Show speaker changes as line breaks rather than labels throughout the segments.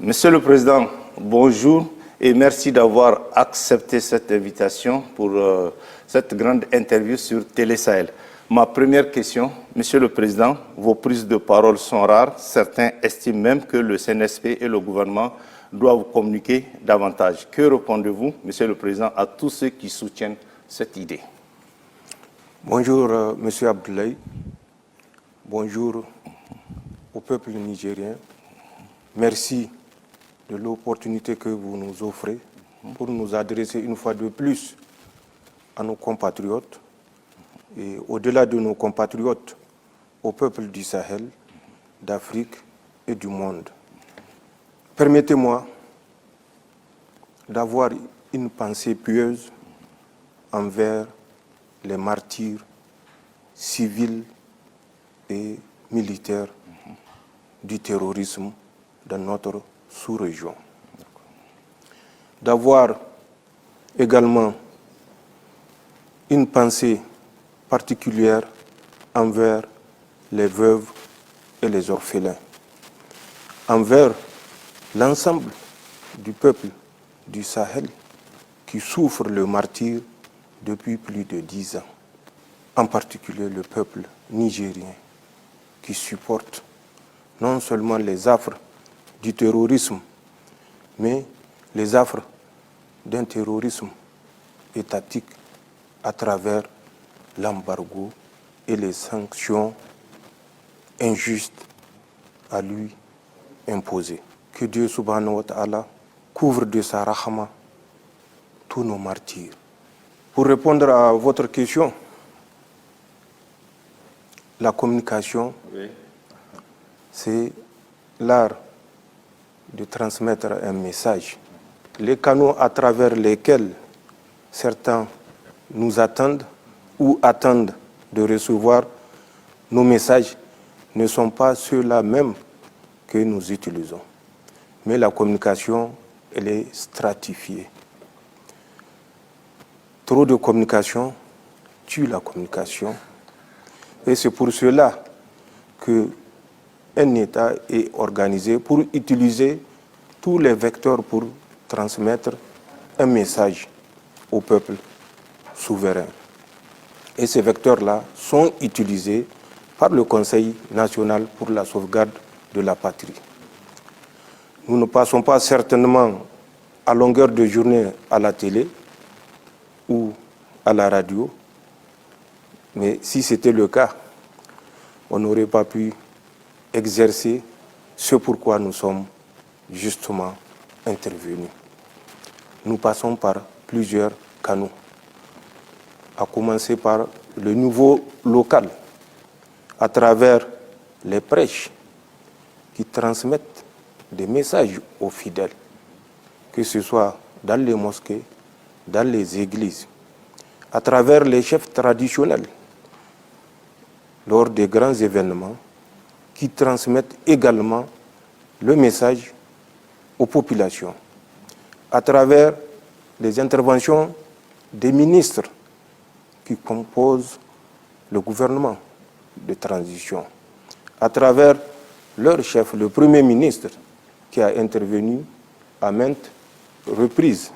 Monsieur le Président, bonjour et merci d'avoir accepté cette invitation pour cette grande interview sur Télé Sahel. Ma première question, Monsieur le Président, vos prises de parole sont rares. Certains estiment même que le CNSP et le gouvernement doivent communiquer davantage. Que répondez-vous, Monsieur le Président, à tous ceux qui soutiennent cette idée?
Bonjour, Monsieur Abdoulaye. Bonjour au peuple nigérien. Merci de l'opportunité que vous nous offrez pour nous adresser une fois de plus à nos compatriotes et au-delà de nos compatriotes, au peuple du Sahel, d'Afrique et du monde. Permettez-moi d'avoir une pensée pieuse envers les martyrs civils et militaires du terrorisme dans notre sous-région. D'avoir également une pensée particulière envers les veuves et les orphelins, envers l'ensemble du peuple du Sahel qui souffre le martyre depuis plus de 10 ans, en particulier le peuple nigérien qui supporte non seulement les affres du terrorisme, mais les affres d'un terrorisme étatique à travers l'embargo et les sanctions injustes à lui imposées. Que Dieu subhanahu wa ta'ala couvre de sa rahma tous nos martyrs. Pour répondre à votre question, la communication, oui, c'est l'art de transmettre un message. Les canaux à travers lesquels certains nous attendent ou attendent de recevoir nos messages ne sont pas ceux-là même que nous utilisons. Mais la communication, elle est stratifiée. Trop de communication tue la communication. Et c'est pour cela qu'un État est organisé pour utiliser tous les vecteurs pour transmettre un message au peuple souverain. Et ces vecteurs-là sont utilisés par le Conseil national pour la sauvegarde de la patrie. Nous ne passons pas certainement à longueur de journée à la télé ou à la radio, mais si c'était le cas, on n'aurait pas pu exercer ce pourquoi nous sommes justement intervenus. Nous passons par plusieurs canaux, à commencer par le niveau local, à travers les prêches qui transmettent des messages aux fidèles, que ce soit dans les mosquées, dans les églises, à travers les chefs traditionnels, lors des grands événements, qui transmettent également le message aux populations, à travers les interventions des ministres qui composent le gouvernement de transition, à travers leur chef, le Premier ministre, qui a intervenu à maintes reprises,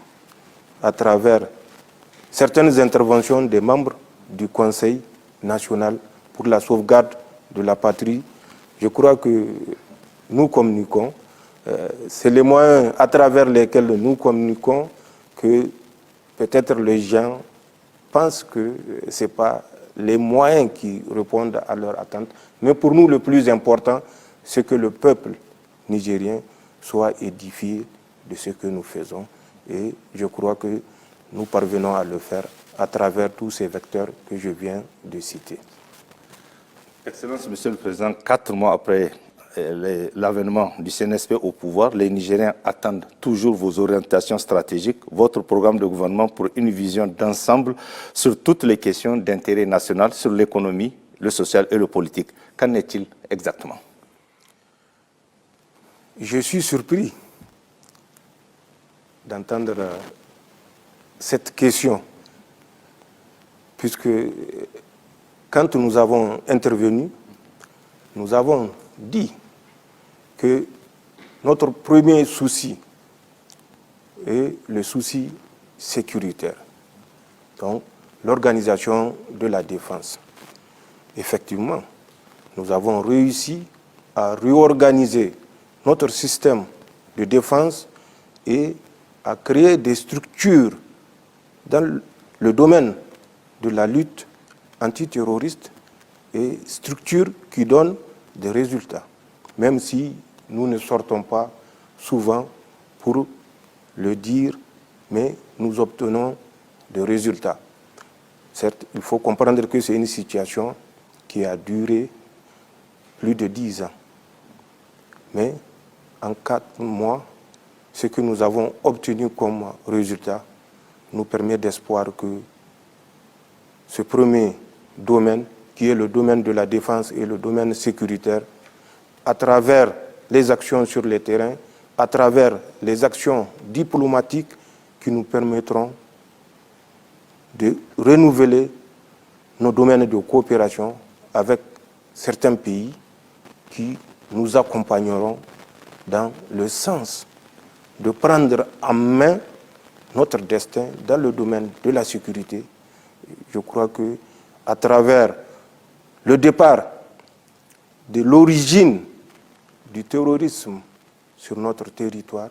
à travers certaines interventions des membres du Conseil national pour la sauvegarde de la patrie. Je crois que nous communiquons, c'est les moyens à travers lesquels nous communiquons que peut-être les gens pensent que ce n'est pas les moyens qui répondent à leurs attentes. Mais pour nous, le plus important, c'est que le peuple nigérien soit édifié de ce que nous faisons. Et je crois que nous parvenons à le faire à travers tous ces vecteurs que je viens de citer.
Excellence, Monsieur le Président, 4 mois après l'avènement du CNSP au pouvoir, les Nigériens attendent toujours vos orientations stratégiques, votre programme de gouvernement pour une vision d'ensemble sur toutes les questions d'intérêt national, sur l'économie, le social et le politique. Qu'en est-il exactement?
Je suis surpris d'entendre cette question, puisque quand nous avons intervenu, nous avons dit que notre premier souci est le souci sécuritaire. Donc, l'organisation de la défense. Effectivement, nous avons réussi à réorganiser notre système de défense et à créer des structures dans le domaine de la lutte antiterroriste et structures qui donnent des résultats, même si nous ne sortons pas souvent pour le dire, mais nous obtenons des résultats. Certes, il faut comprendre que c'est une situation qui a duré plus de 10 ans. Mais en 4 mois, ce que nous avons obtenu comme résultat nous permet d'espoir que ce premier domaine, qui est le domaine de la défense et le domaine sécuritaire, à travers les actions sur le terrain, à travers les actions diplomatiques qui nous permettront de renouveler nos domaines de coopération avec certains pays qui nous accompagneront dans le sens de prendre en main notre destin dans le domaine de la sécurité. Je crois que à travers le départ de l'origine du terrorisme sur notre territoire,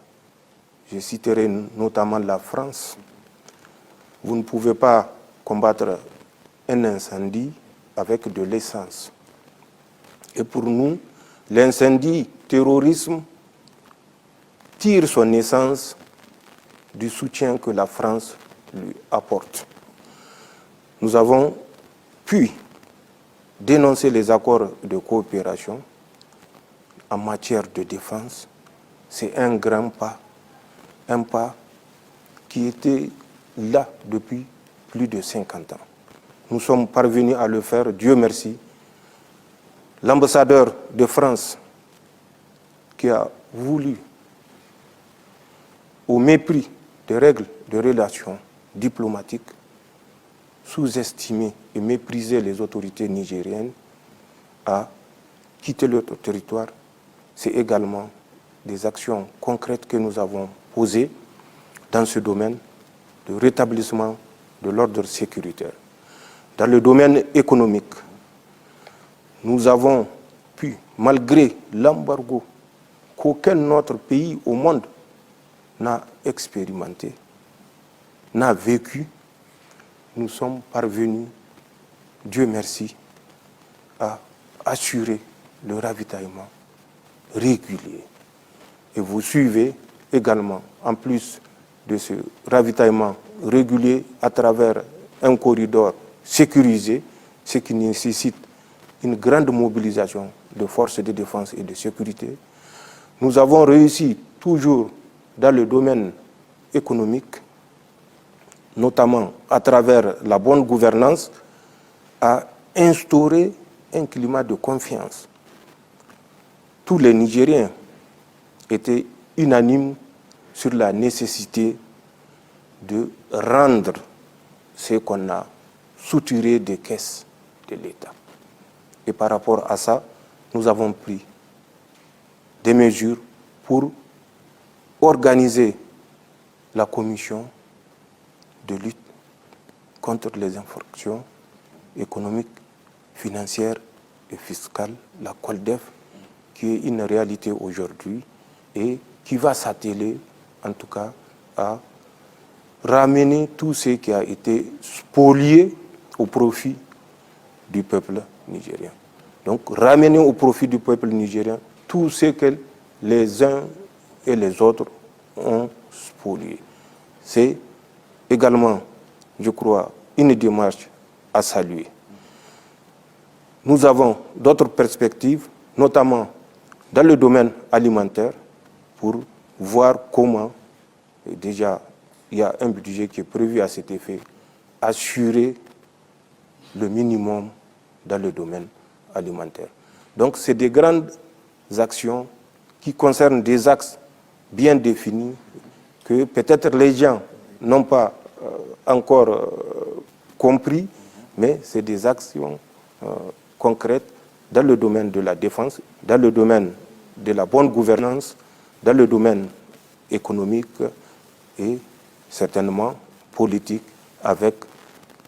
je citerai notamment la France. Vous ne pouvez pas combattre un incendie avec de l'essence. Et pour nous, l'incendie terrorisme tire son essence du soutien que la France lui apporte. Nous avons pu dénoncer les accords de coopération en matière de défense. C'est un grand pas qui était là depuis plus de 50 ans. Nous sommes parvenus à le faire, Dieu merci. L'ambassadeur de France qui a voulu, au mépris des règles de relations diplomatiques, sous-estimer et mépriser les autorités nigériennes, a quitté notre territoire. C'est également des actions concrètes que nous avons posées dans ce domaine de rétablissement de l'ordre sécuritaire. Dans le domaine économique, nous avons pu, malgré l'embargo qu'aucun autre pays au monde n'a expérimenté, n'a vécu, nous sommes parvenus, Dieu merci, à assurer le ravitaillement régulier. Et vous suivez également, en plus de ce ravitaillement régulier à travers un corridor sécurisé, ce qui nécessite une grande mobilisation de forces de défense et de sécurité. Nous avons réussi toujours dans le domaine économique, notamment à travers la bonne gouvernance, à instaurer un climat de confiance. Tous les Nigériens étaient unanimes sur la nécessité de rendre ce qu'on a soutiré des caisses de l'État. Et par rapport à ça, nous avons pris des mesures pour organiser la commission de lutte contre les infractions économiques, financières et fiscales, la COLDEF, qui est une réalité aujourd'hui et qui va s'atteler, en tout cas, à ramener tout ce qui a été spolié au profit du peuple nigérien. Donc, ramener au profit du peuple nigérien tout ce que les uns et les autres ont spolié. C'est également, je crois, une démarche à saluer. Nous avons d'autres perspectives, notamment dans le domaine alimentaire, pour voir comment, déjà, il y a un budget qui est prévu à cet effet, assurer le minimum dans le domaine alimentaire. Donc, c'est des grandes actions qui concernent des axes bien définis que peut-être les gens n'ont pas encore compris, mais c'est des actions concrètes dans le domaine de la défense, dans le domaine de la bonne gouvernance, dans le domaine économique et certainement politique, avec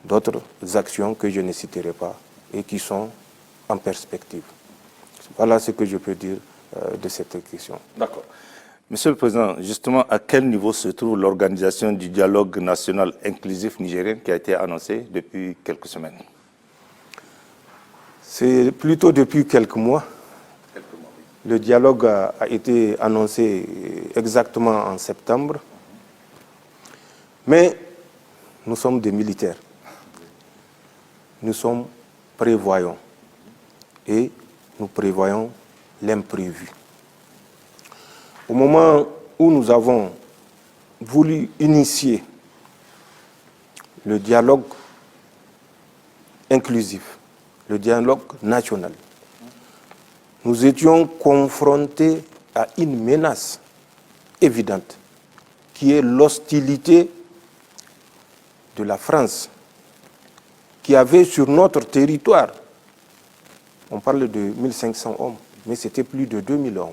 d'autres actions que je ne citerai pas et qui sont en perspective. Voilà ce que je peux dire de cette question.
D'accord. Monsieur le Président, justement, à quel niveau se trouve l'organisation du dialogue national inclusif nigérien qui a été annoncé depuis quelques semaines?
C'est plutôt depuis quelques mois. Le dialogue a été annoncé exactement en septembre. Mais nous sommes des militaires. Nous sommes prévoyants. Et nous prévoyons l'imprévu. Au moment où nous avons voulu initier le dialogue inclusif, le dialogue national, nous étions confrontés à une menace évidente, qui est l'hostilité de la France, qui avait sur notre territoire, on parle de 1500 hommes, mais c'était plus de 2000 hommes.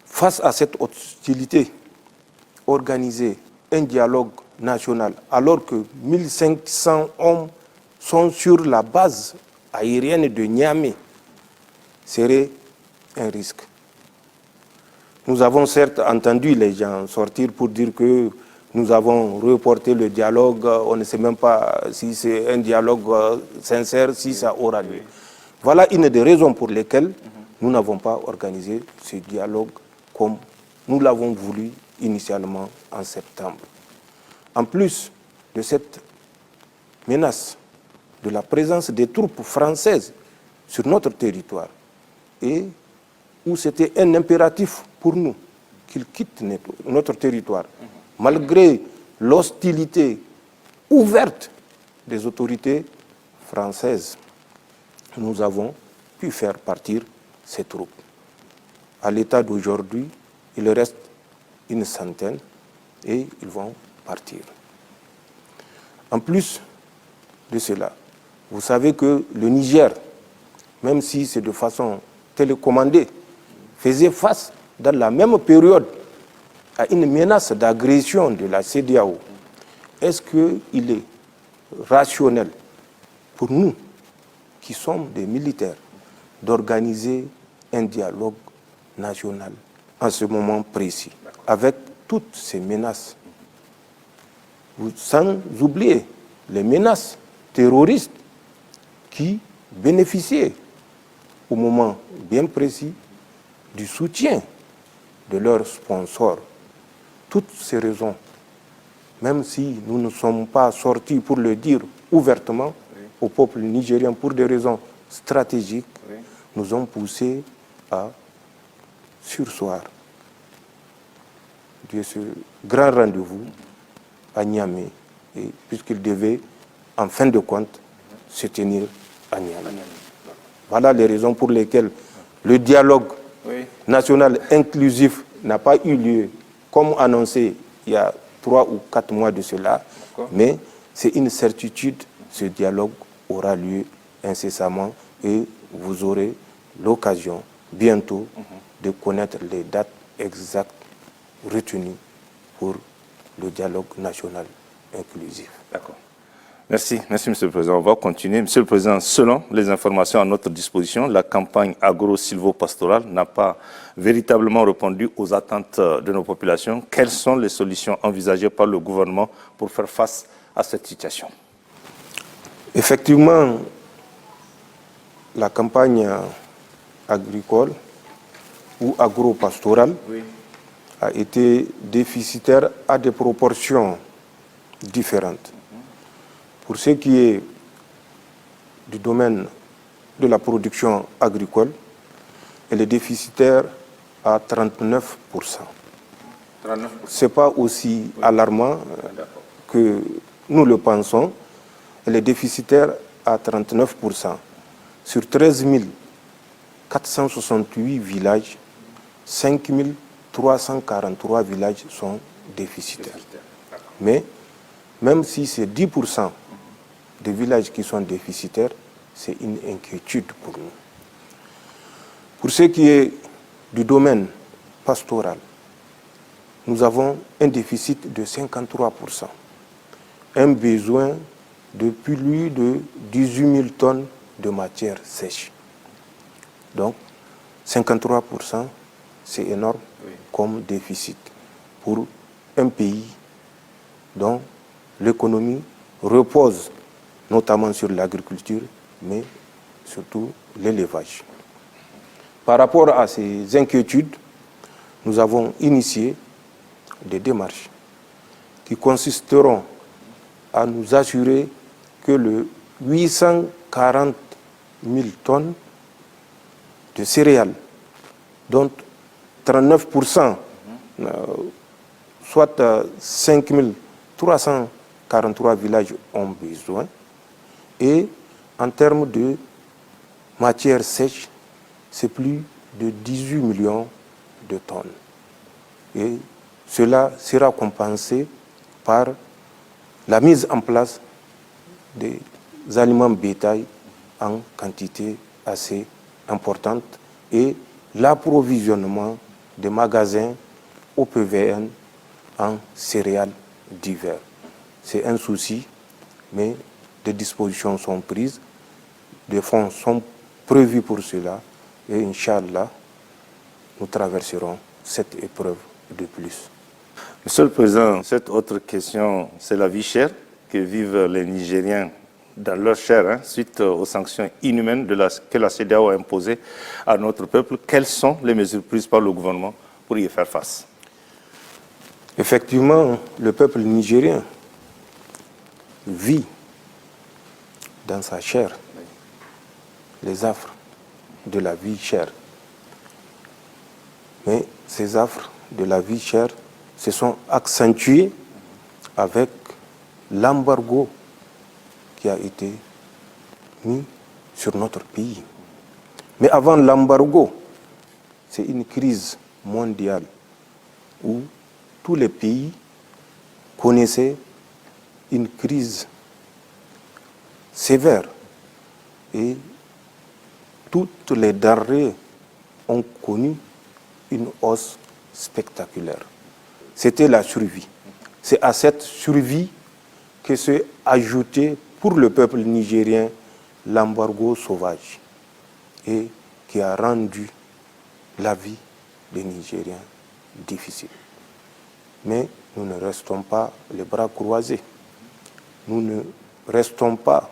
Face à cette hostilité, organiser un dialogue national, alors que 1500 hommes sont sur la base aérienne de Niamey, serait un risque. Nous avons certes entendu les gens sortir pour dire que nous avons reporté le dialogue, on ne sait même pas si c'est un dialogue sincère, si ça aura lieu. Voilà une des raisons pour lesquelles nous n'avons pas organisé ce dialogue comme nous l'avons voulu initialement en septembre. En plus de cette menace de la présence des troupes françaises sur notre territoire, et où c'était un impératif pour nous qu'ils quittent notre territoire, malgré l'hostilité ouverte des autorités françaises, nous avons pu faire partir ces troupes. À l'état d'aujourd'hui, il reste une centaine et ils vont partir. En plus de cela, vous savez que le Niger, même si c'est de façon télécommandée, faisait face dans la même période à une menace d'agression de la CEDEAO. Est-ce qu'il est rationnel pour nous, qui sommes des militaires, d'organiser un dialogue national en ce moment précis, avec toutes ces menaces, sans oublier les menaces terroristes qui bénéficiaient au moment bien précis du soutien de leurs sponsors. Toutes ces raisons, même si nous ne sommes pas sortis pour le dire ouvertement au peuple nigérien pour des raisons stratégiques, nous ont poussés à surseoir de ce grand rendez-vous à Niamey, puisqu'il devait, en fin de compte, se tenir à Niamey. Voilà les raisons pour lesquelles le dialogue national inclusif n'a pas eu lieu, comme annoncé il y a 3 ou 4 mois de cela, mais c'est une certitude, ce dialogue aura lieu incessamment et vous aurez l'occasion bientôt de connaître les dates exactes retenues pour le dialogue national inclusif.
D'accord. Merci, Monsieur le Président. On va continuer. Monsieur le Président, selon les informations à notre disposition, la campagne agro-silvopastorale n'a pas véritablement répondu aux attentes de nos populations. Quelles sont les solutions envisagées par le gouvernement pour faire face à cette situation?
Effectivement, la campagne agricole ou agro-pastorale a été déficitaire à des proportions différentes. Pour ce qui est du domaine de la production agricole, elle est déficitaire à 39%. Ce n'est pas aussi alarmant que nous le pensons. Elle est déficitaire à 39%. Sur 13 468 villages, 5 343 villages sont déficitaires. Mais même si c'est 10% des villages qui sont déficitaires, c'est une inquiétude pour nous. Pour ce qui est du domaine pastoral, nous avons un déficit de 53%, un besoin de plus de 18 000 tonnes de matière sèche. Donc, 53%, c'est énorme comme déficit pour un pays dont l'économie repose notamment sur l'agriculture, mais surtout l'élevage. Par rapport à ces inquiétudes, nous avons initié des démarches qui consisteront à nous assurer que le 840 000 tonnes de céréales, dont 39%, soit 5 343 villages ont besoin, et en termes de matière sèche, c'est plus de 18 millions de tonnes. Et cela sera compensé par la mise en place des aliments bétail en quantité assez importante et l'approvisionnement des magasins au PVN en céréales d'hiver. C'est un souci, mais des dispositions sont prises, des fonds sont prévus pour cela et Inch'Allah, nous traverserons cette épreuve de plus.
Monsieur le Président, cette autre question, c'est la vie chère que vivent les Nigériens dans leur chair suite aux sanctions inhumaines que la CEDEAO a imposées à notre peuple. Quelles sont les mesures prises par le gouvernement pour y faire face?
Effectivement, le peuple nigérien vit dans sa chair les affres de la vie chère. Mais ces affres de la vie chère se sont accentuées avec l'embargo qui a été mis sur notre pays. Mais avant l'embargo, c'est une crise mondiale où tous les pays connaissaient une crise sévère et toutes les denrées ont connu une hausse spectaculaire. C'était la survie. C'est à cette survie que s'est ajouté pour le peuple nigérien l'embargo sauvage et qui a rendu la vie des Nigériens difficile. Mais nous ne restons pas les bras croisés. Nous ne restons pas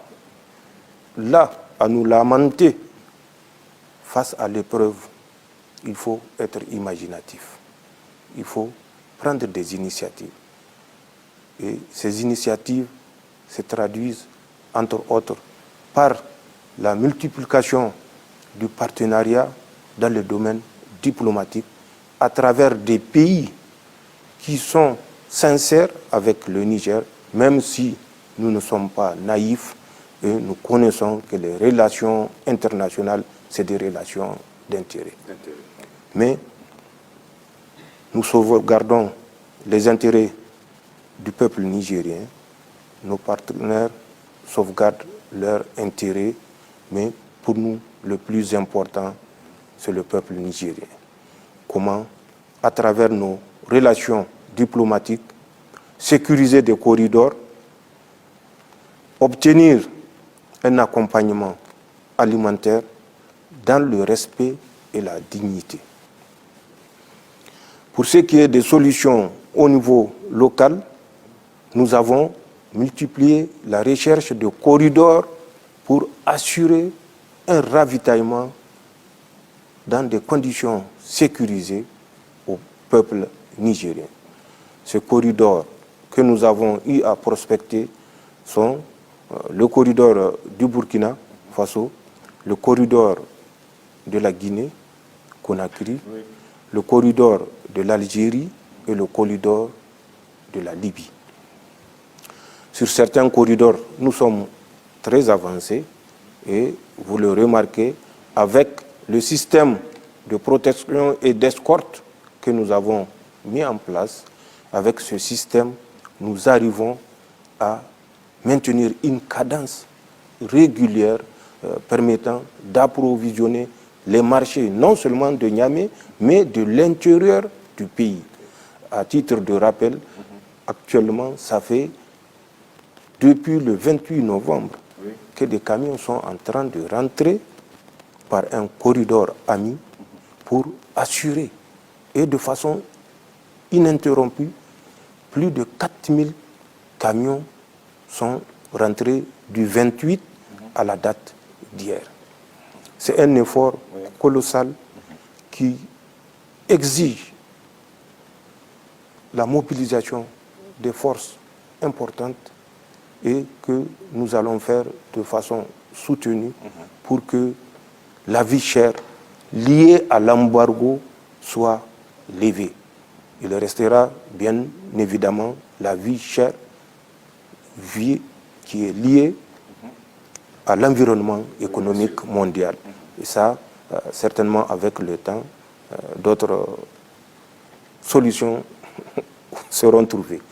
là à nous lamenter. Face à l'épreuve, il faut être imaginatif. Il faut prendre des initiatives. Et ces initiatives se traduisent, entre autres, par la multiplication du partenariat dans le domaine diplomatique à travers des pays qui sont sincères avec le Niger, même si nous ne sommes pas naïfs et nous connaissons que les relations internationales, c'est des relations d'intérêt. Mais nous sauvegardons les intérêts du peuple nigérien, nos partenaires sauvegardent leurs intérêts, mais pour nous, le plus important, c'est le peuple nigérien. Comment, à travers nos relations diplomatiques, sécuriser des corridors, obtenir un accompagnement alimentaire dans le respect et la dignité. Pour ce qui est des solutions au niveau local, nous avons multiplié la recherche de corridors pour assurer un ravitaillement dans des conditions sécurisées au peuple nigérien. Ces corridors que nous avons eu à prospecter sont le corridor du Burkina Faso, le corridor de la Guinée, Conakry, le corridor de l'Algérie et le corridor de la Libye. Sur certains corridors, nous sommes très avancés et vous le remarquez, avec le système de protection et d'escorte que nous avons mis en place, avec ce système, nous arrivons à maintenir une cadence régulière permettant d'approvisionner les marchés, non seulement de Niamey, mais de l'intérieur du pays. À titre de rappel, actuellement, ça fait depuis le 28 novembre que des camions sont en train de rentrer par un corridor ami pour assurer, et de façon ininterrompue, plus de 4000 camions sont rentrés du 28 à la date d'hier. C'est un effort colossal qui exige la mobilisation des forces importantes et que nous allons faire de façon soutenue pour que la vie chère liée à l'embargo soit levée. Il restera bien évidemment la vie chère, vie qui est liée à l'environnement économique mondial. Et ça, certainement avec le temps, d'autres solutions seront trouvées.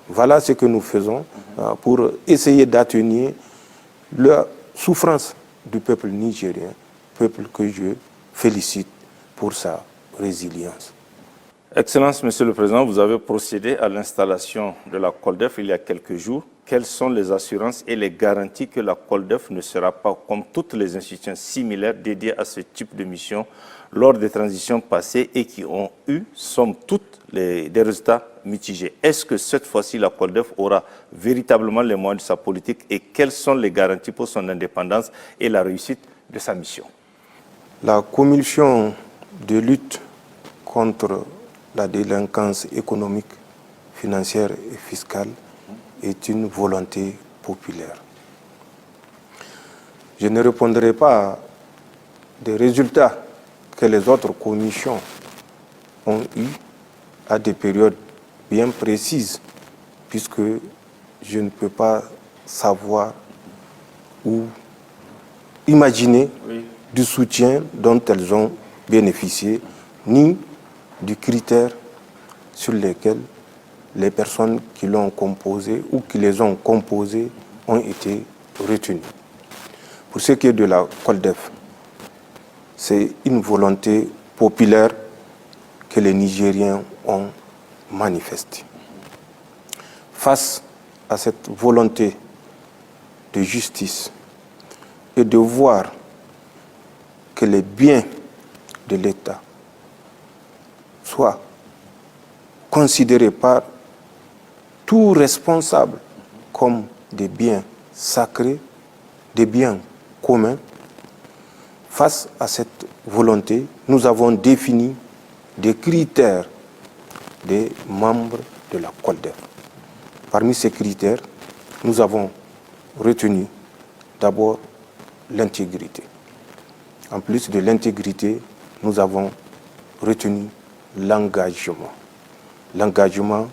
Voilà ce que nous faisons pour essayer d'atténuer la souffrance du peuple nigérien, peuple que je félicite pour sa résilience.
Excellence, Monsieur le Président, vous avez procédé à l'installation de la COLDEF il y a quelques jours. Quelles sont les assurances et les garanties que la COLDEF ne sera pas, comme toutes les institutions similaires dédiées à ce type de mission, lors des transitions passées et qui ont eu, somme toute, des résultats mitigés? Est-ce que cette fois-ci, la COLDEF aura véritablement les moyens de sa politique et quelles sont les garanties pour son indépendance et la réussite de sa mission?
La commission de lutte contre la délinquance économique, financière et fiscale est une volonté populaire. Je ne répondrai pas des résultats que les autres commissions ont eus à des périodes bien précises, puisque je ne peux pas savoir ou imaginer du soutien dont elles ont bénéficié, ni du critère sur lesquels les personnes qui l'ont composé ou qui les ont composés ont été retenues. Pour ce qui est de la COLDEF, c'est une volonté populaire que les Nigériens ont manifestée. Face à cette volonté de justice et de voir que les biens de l'État soient considérés par tout responsable comme des biens sacrés, des biens communs. Face à cette volonté, nous avons défini des critères des membres de la COLDEF. Parmi ces critères, nous avons retenu d'abord l'intégrité. En plus de l'intégrité, nous avons retenu l'engagement. L'engagement,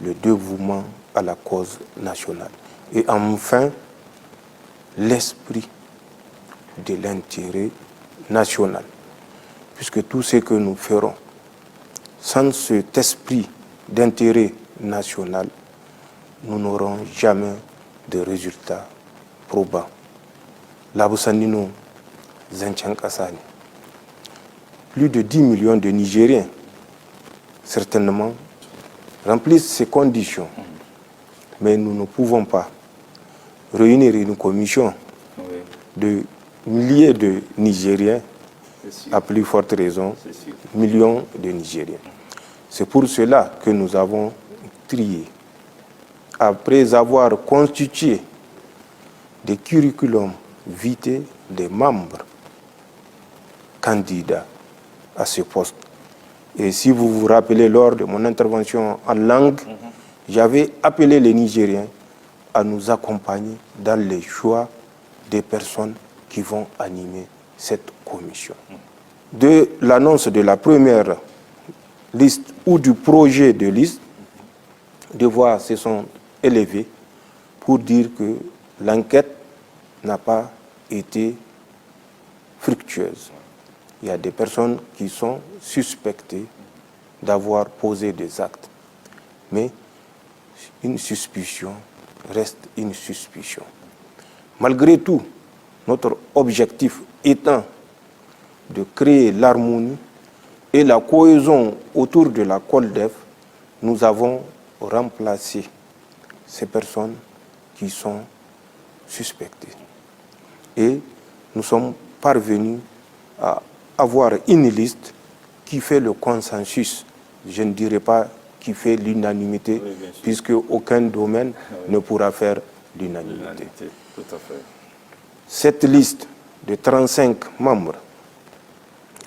le dévouement à la cause nationale. Et enfin, l'esprit de l'intérêt national. Puisque tout ce que nous ferons sans cet esprit d'intérêt national, nous n'aurons jamais de résultats probants. Labousanino Zenchankassani. Plus de 10 millions de Nigériens, certainement, remplissent ces conditions. Mais nous ne pouvons pas réunir une commission de milliers de Nigériens, à plus forte raison, millions de Nigériens. C'est pour cela que nous avons trié. Après avoir constitué des curriculums vitae des membres candidats à ce poste. Et si vous vous rappelez, lors de mon intervention en langue, j'avais appelé les Nigériens à nous accompagner dans les choix des personnes qui vont animer cette commission. De l'annonce de la première liste ou du projet de liste, des voix se sont élevées pour dire que l'enquête n'a pas été fructueuse. Il y a des personnes qui sont suspectées d'avoir posé des actes. Mais une suspicion reste une suspicion. Malgré tout, notre objectif étant de créer l'harmonie et la cohésion autour de la COLDEF, nous avons remplacé ces personnes qui sont suspectées. Et nous sommes parvenus à avoir une liste qui fait le consensus. Je ne dirais pas qui fait l'unanimité, puisque aucun domaine ne pourra faire l'unanimité. Cette liste de 35 membres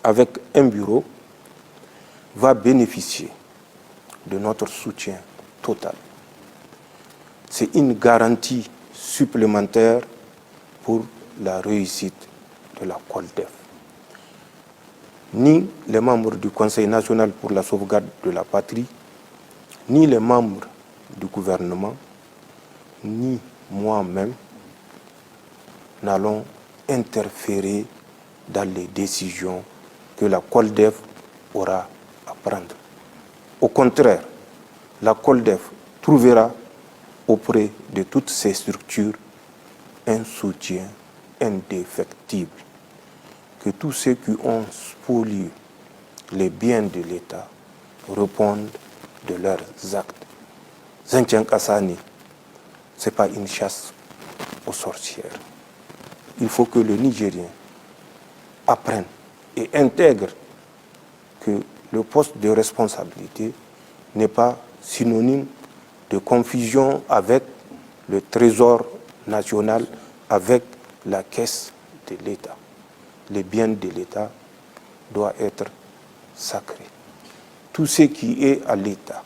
avec un bureau va bénéficier de notre soutien total. C'est une garantie supplémentaire pour la réussite de la COLDEF. Ni les membres du Conseil national pour la sauvegarde de la patrie, ni les membres du gouvernement, ni moi-même n'allons interférer dans les décisions que la COLDEF aura à prendre. Au contraire, la COLDEF trouvera auprès de toutes ces structures un soutien indéfectible. Que tous ceux qui ont spolié les biens de l'État répondent de leurs actes. Zentian Kassani, ce n'est pas une chasse aux sorcières. Il faut que le Nigérien apprenne et intègre que le poste de responsabilité n'est pas synonyme de confusion avec le trésor national, avec la caisse de l'État. Les biens de l'État doivent être sacrés. Tout ce qui est à l'État,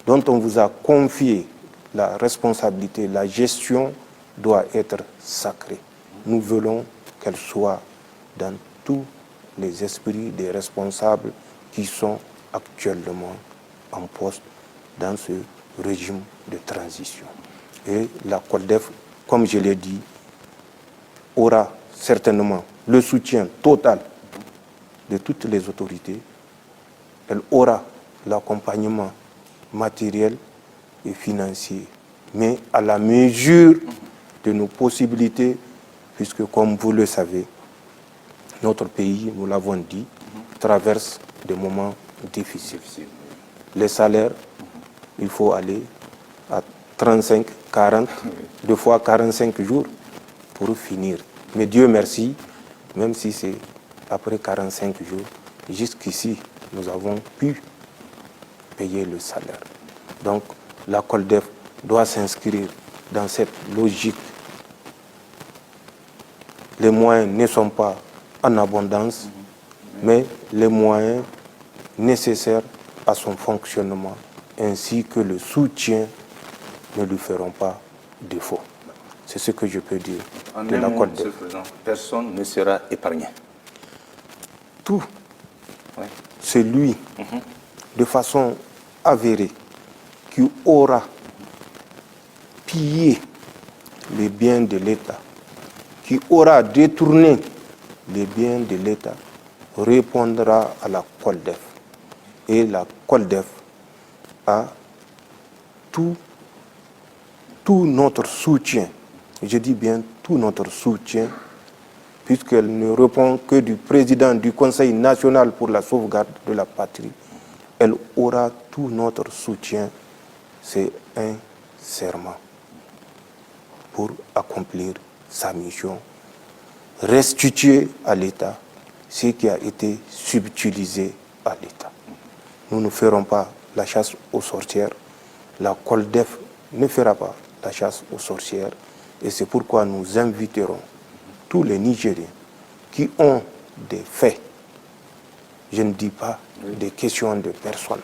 dont on vous a confié la responsabilité, la gestion, doit être sacrée. Nous voulons qu'elle soit dans tous les esprits des responsables qui sont actuellement en poste dans ce régime de transition. Et la COLDEF, comme je l'ai dit, aura certainement le soutien total de toutes les autorités. Elle aura l'accompagnement matériel et financier, mais à la mesure de nos possibilités, puisque comme vous le savez, notre pays, nous l'avons dit, traverse des moments difficiles. Les salaires, il faut aller à 35, 40, deux fois 45 jours pour finir. Mais Dieu merci, même si c'est après 45 jours, jusqu'ici, nous avons pu payer le salaire. Donc, la COLDEF doit s'inscrire dans cette logique. Les moyens ne sont pas en abondance, mais les moyens nécessaires à son fonctionnement, ainsi que le soutien, ne lui feront pas défaut. C'est ce que je peux dire de la COLDEF.
Personne ne sera épargné.
Tout, c'est lui, de façon avérée, qui aura pillé les biens de l'État, qui aura détourné les biens de l'État, répondra à la COLDEF. Et la COLDEF a tout notre soutien, je dis bien tout notre soutien, puisqu'elle ne répond que du président du Conseil national pour la sauvegarde de la patrie. Elle aura tout notre soutien. C'est un serment pour accomplir sa mission, restituer à l'État ce qui a été subtilisé à l'État. Nous ne ferons pas la chasse aux sorcières. La COLDEF ne fera pas la chasse aux sorcières. Et c'est pourquoi nous inviterons tous les Nigériens qui ont des faits, je ne dis pas des questions de personnes,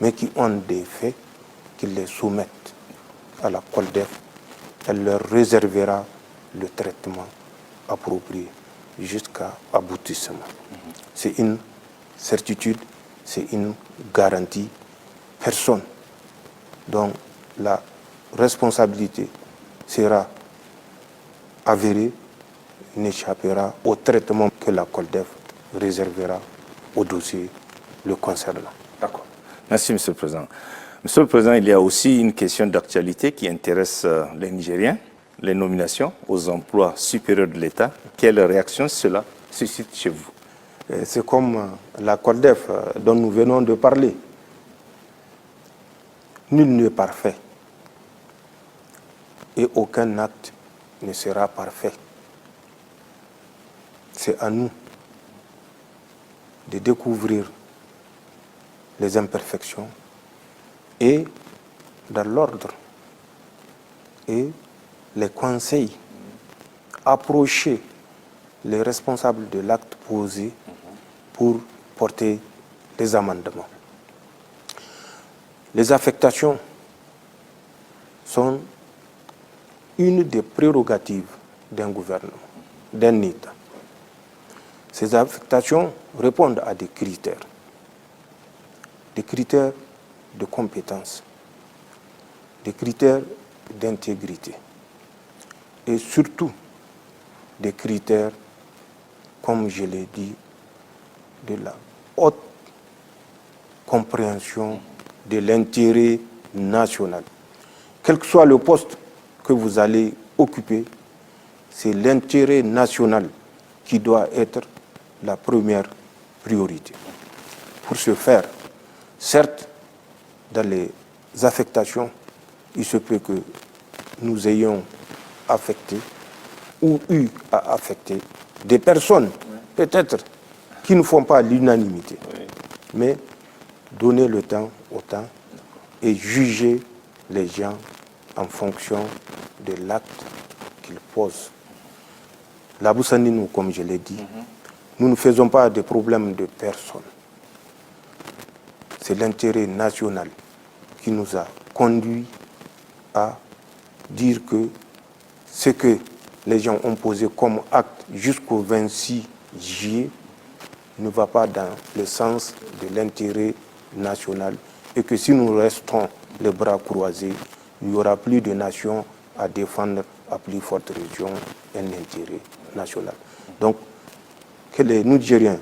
mais qui ont des faits, qu'ils les soumettent à la COLDEF. Elle leur réservera le traitement approprié jusqu'à aboutissement. C'est une certitude, c'est une garantie. Personne dont la responsabilité sera avérée n'échappera au traitement que la COLDEF réservera au dossier le concernant.
D'accord. Merci, Monsieur le Président. Monsieur le Président, il y a aussi une question d'actualité qui intéresse les Nigériens, les nominations aux emplois supérieurs de l'État. Quelle réaction cela suscite chez vous?
C'est comme la COLDEF dont nous venons de parler. Nul n'est parfait et aucun acte ne sera parfait. C'est à nous de découvrir les imperfections et dans l'ordre et les conseils, approcher les responsables de l'acte posé pour porter des amendements. Les affectations sont une des prérogatives d'un gouvernement, d'un État. Ces affectations répondent à des critères de compétence, des critères d'intégrité et surtout des critères, comme je l'ai dit, de la haute compréhension de l'intérêt national. Quel que soit le poste que vous allez occuper, c'est l'intérêt national qui doit être la première priorité. Pour ce faire, certes, dans les affectations, il se peut que nous ayons affecté ou eu à affecter des personnes, peut-être, qui ne font pas l'unanimité. Mais donner le temps au temps et juger les gens en fonction de l'acte qu'ils posent. La Boussandinou, comme je l'ai dit, nous ne faisons pas de problème de personne. C'est l'intérêt national qui nous a conduit à dire que ce que les gens ont posé comme acte jusqu'au 26 juillet ne va pas dans le sens de l'intérêt national et que si nous restons les bras croisés, il n'y aura plus de nation à défendre à plus forte raison un intérêt national. Donc, que les Nigériens,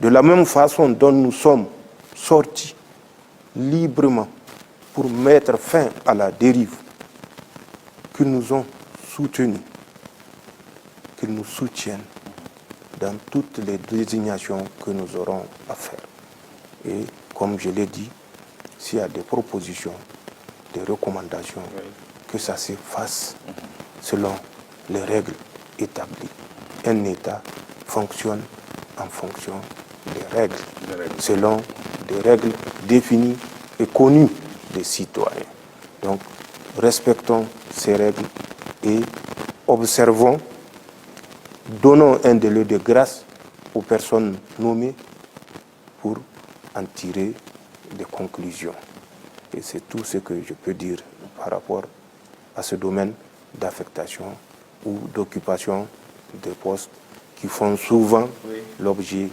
de la même façon dont nous sommes sortis librement pour mettre fin à la dérive, qu'ils nous ont soutenus, qu'ils nous soutiennent dans toutes les désignations que nous aurons à faire. Et comme je l'ai dit, s'il y a des propositions, des recommandations, que ça se fasse selon les règles établies. Un État fonctionne en fonction des règles, selon des règles définies et connues des citoyens. Donc, respectons ces règles et observons, donnons un délai de grâce aux personnes nommées pour en tirer des conclusions. Et c'est tout ce que je peux dire par rapport à ce domaine d'affectation ou d'occupation des postes qui font souvent l'objet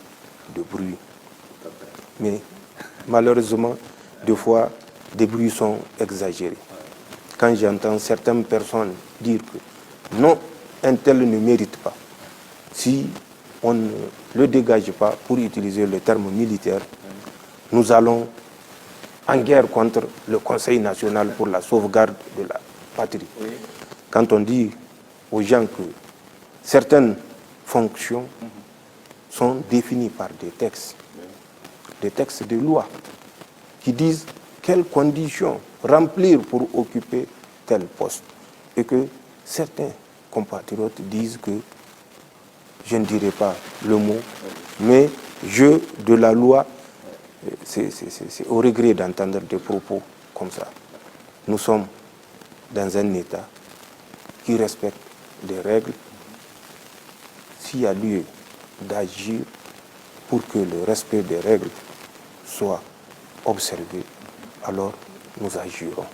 de bruit. Mais malheureusement, des fois, des bruits sont exagérés. Quand j'entends certaines personnes dire que non, un tel ne mérite pas, si on ne le dégage pas, pour utiliser le terme militaire, nous allons en guerre contre le Conseil national pour la sauvegarde de la patrie. Quand on dit aux gens que certaines fonctions sont définies par des textes de loi, qui disent quelles conditions remplir pour occuper tel poste, et que certains compatriotes disent que je ne dirai pas le mot, mais jeu de la loi, c'est au regret d'entendre des propos comme ça. Nous sommes dans un État qui respecte les règles. S'il y a lieu d'agir pour que le respect des règles soit observé, alors nous agirons.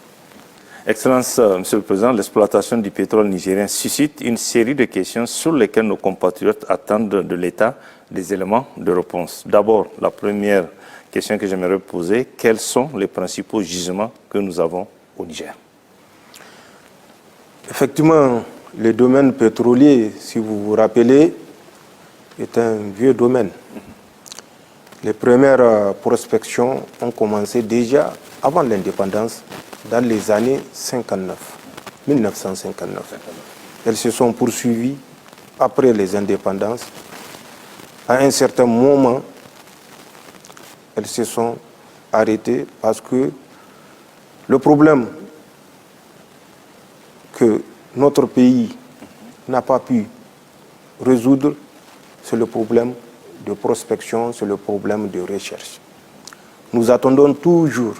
Excellence, Monsieur le Président, l'exploitation du pétrole nigérien suscite une série de questions sur lesquelles nos compatriotes attendent de l'État des éléments de réponse. D'abord, la première question que j'aimerais poser, quels sont les principaux gisements que nous avons au Niger?
Effectivement, le domaine pétrolier, si vous vous rappelez, est un vieux domaine. Les premières prospections ont commencé déjà avant l'indépendance, dans les années 1959. Elles se sont poursuivies après les indépendances À un certain moment, elles se sont arrêtées parce que le problème que notre pays n'a pas pu résoudre, c'est le problème de prospection, c'est le problème de recherche. Nous attendons toujours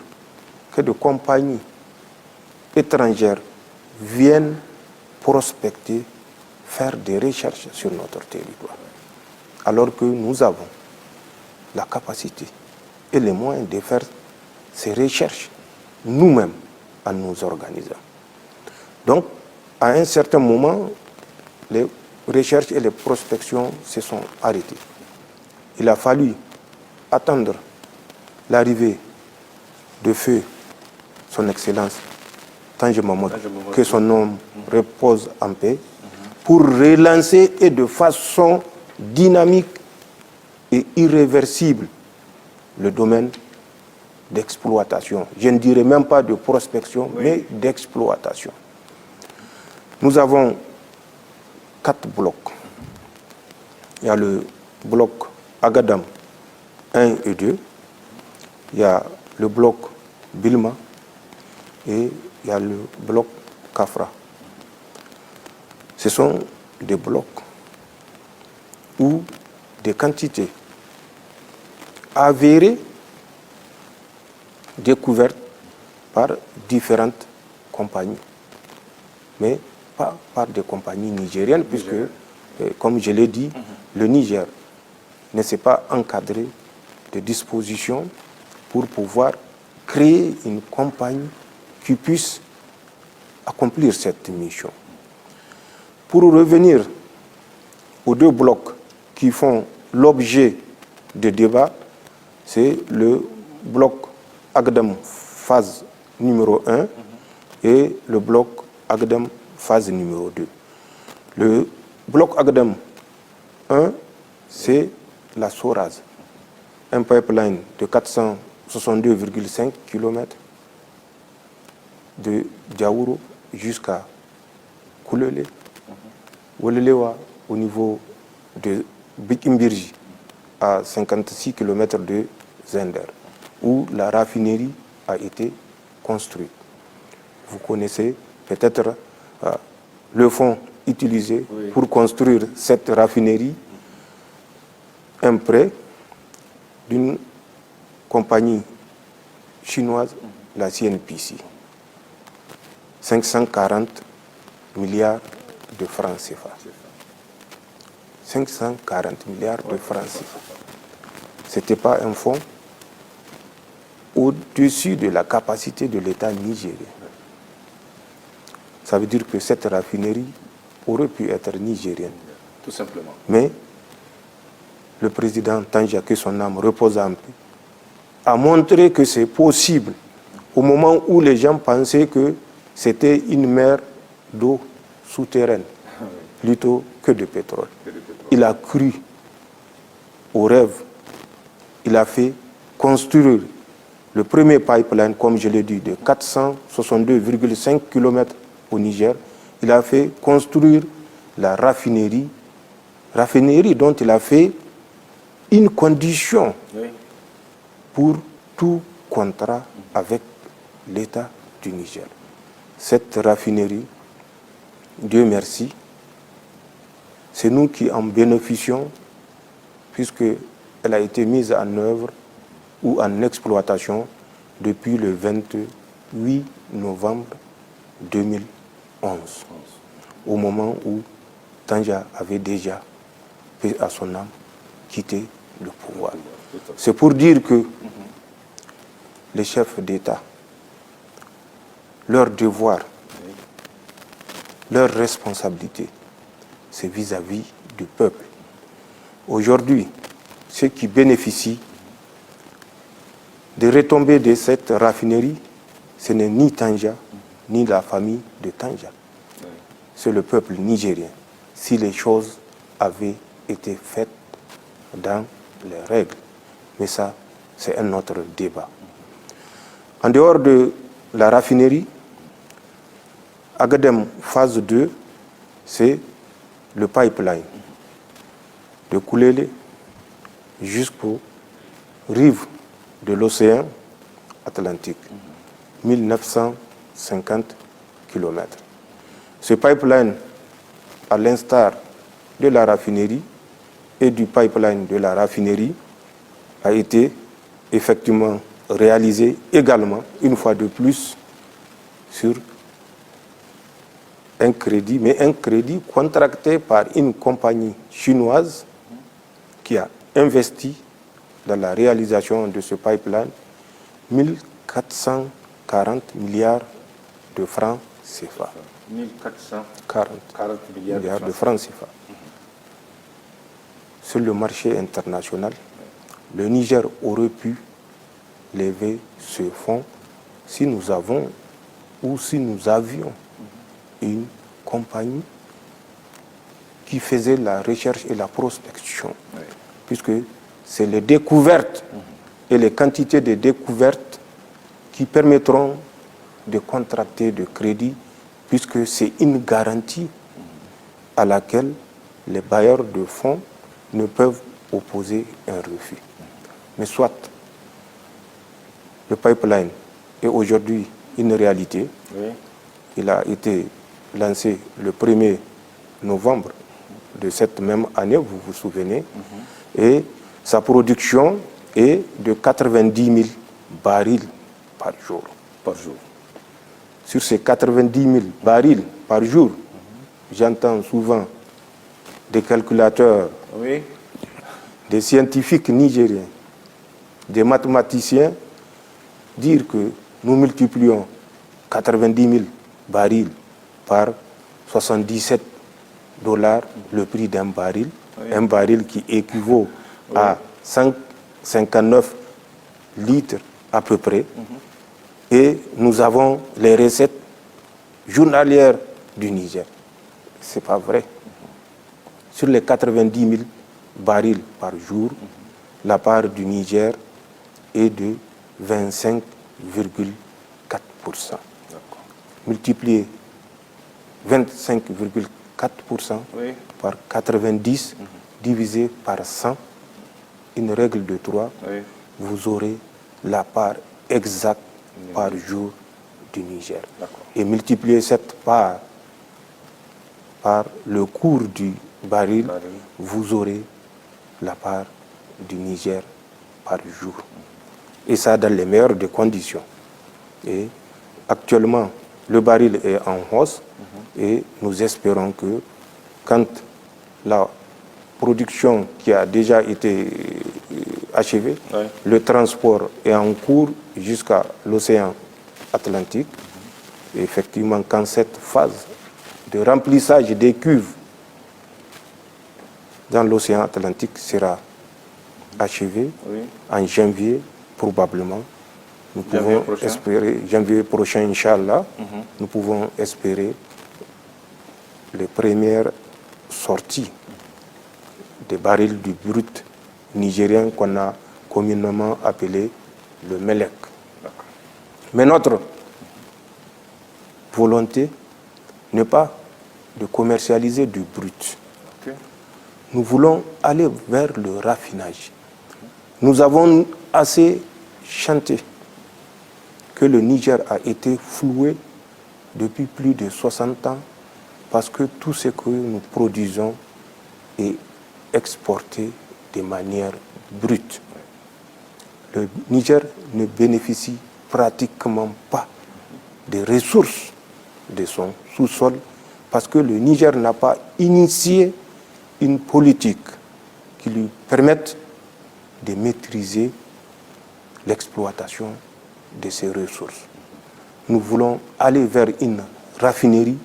que des compagnies étrangères viennent prospecter, faire des recherches sur notre territoire. Alors que nous avons la capacité et les moyens de faire ces recherches nous-mêmes en nous organisant. Donc, à un certain moment, les recherches et les prospections se sont arrêtées. Il a fallu attendre l'arrivée de feu son Excellence Tandja Mamadou, que son nom repose en paix, pour relancer et de façon dynamique et irréversible le domaine d'exploitation. Je ne dirais même pas de prospection, mais d'exploitation. Nous avons 4 blocs. Il y a le bloc Agadam 1 et 2, il y a le bloc Bilma et il y a le bloc Kafra. Ce sont des blocs où des quantités avérées découvertes par différentes compagnies, mais pas par des compagnies nigériennes, puisque, comme je l'ai dit, le Niger ne s'est pas encadré de dispositions pour pouvoir créer une compagnie qui puisse accomplir cette mission. Pour revenir aux 2 blocs qui font l'objet de débats, c'est le bloc Agadam phase numéro 1 et le bloc Agadam phase numéro 2. Le bloc Agadam 1, c'est la Soraz, un pipeline de 462,5 km de Diaouro jusqu'à Koulele, Wolelewa au niveau de Bikimbirji, à 56 km de Zender, où la raffinerie a été construite. Vous connaissez peut-être le fonds utilisé pour construire cette raffinerie, un prêt d'une compagnie chinoise, la CNPC. 540 milliards de francs CFA. 540 milliards de francs CFA. Ce n'était pas un fonds au-dessus de la capacité de l'État nigérien. Ça veut dire que cette raffinerie aurait pu être nigérienne.
Tout simplement.
Mais le président Tandja, que son âme repose en paix, a montré que c'est possible au moment où les gens pensaient que c'était une mer d'eau souterraine plutôt que de pétrole. Il a cru au rêve. Il a fait construire le premier pipeline, comme je l'ai dit, de 462,5 km au Niger. Il a fait construire la raffinerie dont il a fait une condition pour tout contrat avec l'État du Niger. Cette raffinerie, Dieu merci, c'est nous qui en bénéficions, puisqu'elle a été mise en œuvre ou en exploitation depuis le 28 novembre 2011, au moment où Tandja avait déjà, paix à son âme, quitté le pouvoir. C'est pour dire que les chefs d'État, leur devoir, leur responsabilité, c'est vis-à-vis du peuple. Aujourd'hui, ceux qui bénéficient des retombées de cette raffinerie, ce n'est ni Tandja, ni la famille de Tandja. C'est le peuple nigérien. Si les choses avaient été faites dans les règles. Mais ça, c'est un autre débat. En dehors de la raffinerie, Agadem phase 2, c'est le pipeline de Koulele jusqu'aux rives de l'océan Atlantique. 1950 km. Ce pipeline, à l'instar de la raffinerie et du pipeline de la raffinerie, a été effectivement réalisé également, une fois de plus, sur un crédit, mais un crédit contracté par une compagnie chinoise qui a investi dans la réalisation de ce pipeline 1440 milliards de francs CFA. 1440 milliards de francs CFA. Sur le marché international, le Niger aurait pu lever ce fonds si nous avons ou si nous avions une compagnie qui faisait la recherche et la prospection. Oui. Puisque c'est les découvertes et les quantités de découvertes qui permettront de contracter de crédit, puisque c'est une garantie à laquelle les bailleurs de fonds ne peuvent opposer un refus. Mais soit le pipeline est aujourd'hui une réalité. Oui. Il a été lancé le 1er novembre de cette même année, vous vous souvenez, et sa production est de 90 000 barils par jour. Sur ces 90 000 barils par jour, j'entends souvent des calculateurs, oui, des scientifiques nigériens, des mathématiciens dire que nous multiplions 90 000 barils par 77 $, le prix d'un baril, oui, un baril qui équivaut, oui, à 159 litres à peu près, et nous avons les recettes journalières du Niger. Ce n'est pas vrai. Sur les 90 000 barils par jour, la part du Niger est de 25,4%. Multiplier 25,4%, oui, par 90, divisé par 100, une règle de 3, oui, vous aurez la part exacte par jour du Niger. Et multiplier cette part par le cours du baril, vous aurez la part du Niger par jour. Et ça dans les meilleures des conditions. Et actuellement, le baril est en hausse, et nous espérons que quand la production qui a déjà été achevée, oui, le transport est en cours jusqu'à l'océan Atlantique, et effectivement, quand cette phase de remplissage des cuves dans l'océan Atlantique sera achevée, oui, en janvier, probablement, nous pouvons espérer, janvier prochain, Inch'Allah, nous pouvons espérer les premières sorties des barils du brut nigérien qu'on a communément appelé le MELEC. Mais notre volonté n'est pas de commercialiser du brut. Okay. Nous voulons aller vers le raffinage. Nous avons assez chanté que le Niger a été floué depuis plus de 60 ans parce que tout ce que nous produisons est exporté de manière brute. Le Niger ne bénéficie pratiquement pas des ressources de son sous-sol parce que le Niger n'a pas initié une politique qui lui permette de maîtriser l'exploitation de ses ressources. Nous voulons aller vers une raffinerie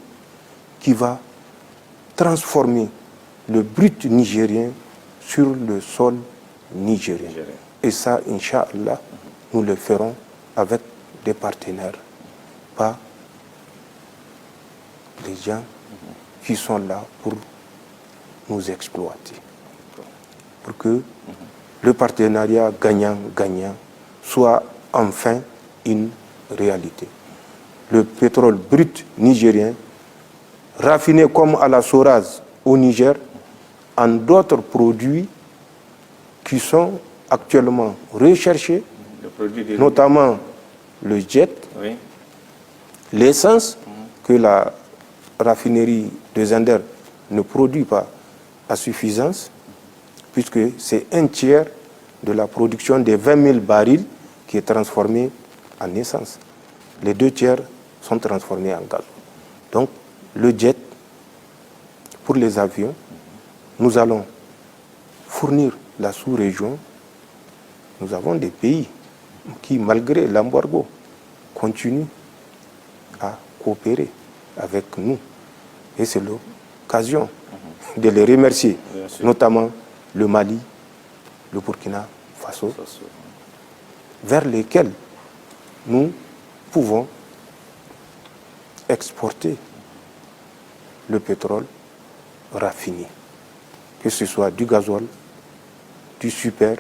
qui va transformer le brut nigérien sur le sol nigérien. Et ça, Inch'Allah, nous le ferons avec des partenaires, pas des gens qui sont là pour nous exploiter. Pour que le partenariat gagnant-gagnant soit enfin une réalité. Le pétrole brut nigérien, raffiné comme à la Soraz au Niger, en d'autres produits qui sont actuellement recherchés, notamment le jet,
oui.
l'essence que la raffinerie de Zender ne produit pas à suffisance, puisque c'est un tiers de la production des 20 000 barils qui est transformé en essence. Les 2 tiers sont transformés en gaz. Donc, le jet, pour les avions, nous allons fournir la sous-région. Nous avons des pays qui, malgré l'embargo, continuent à coopérer avec nous. Et c'est l'occasion de les remercier, notamment le Mali, le Burkina Faso, vers lesquels nous pouvons exporter le pétrole raffiné, que ce soit du gasoil, du super,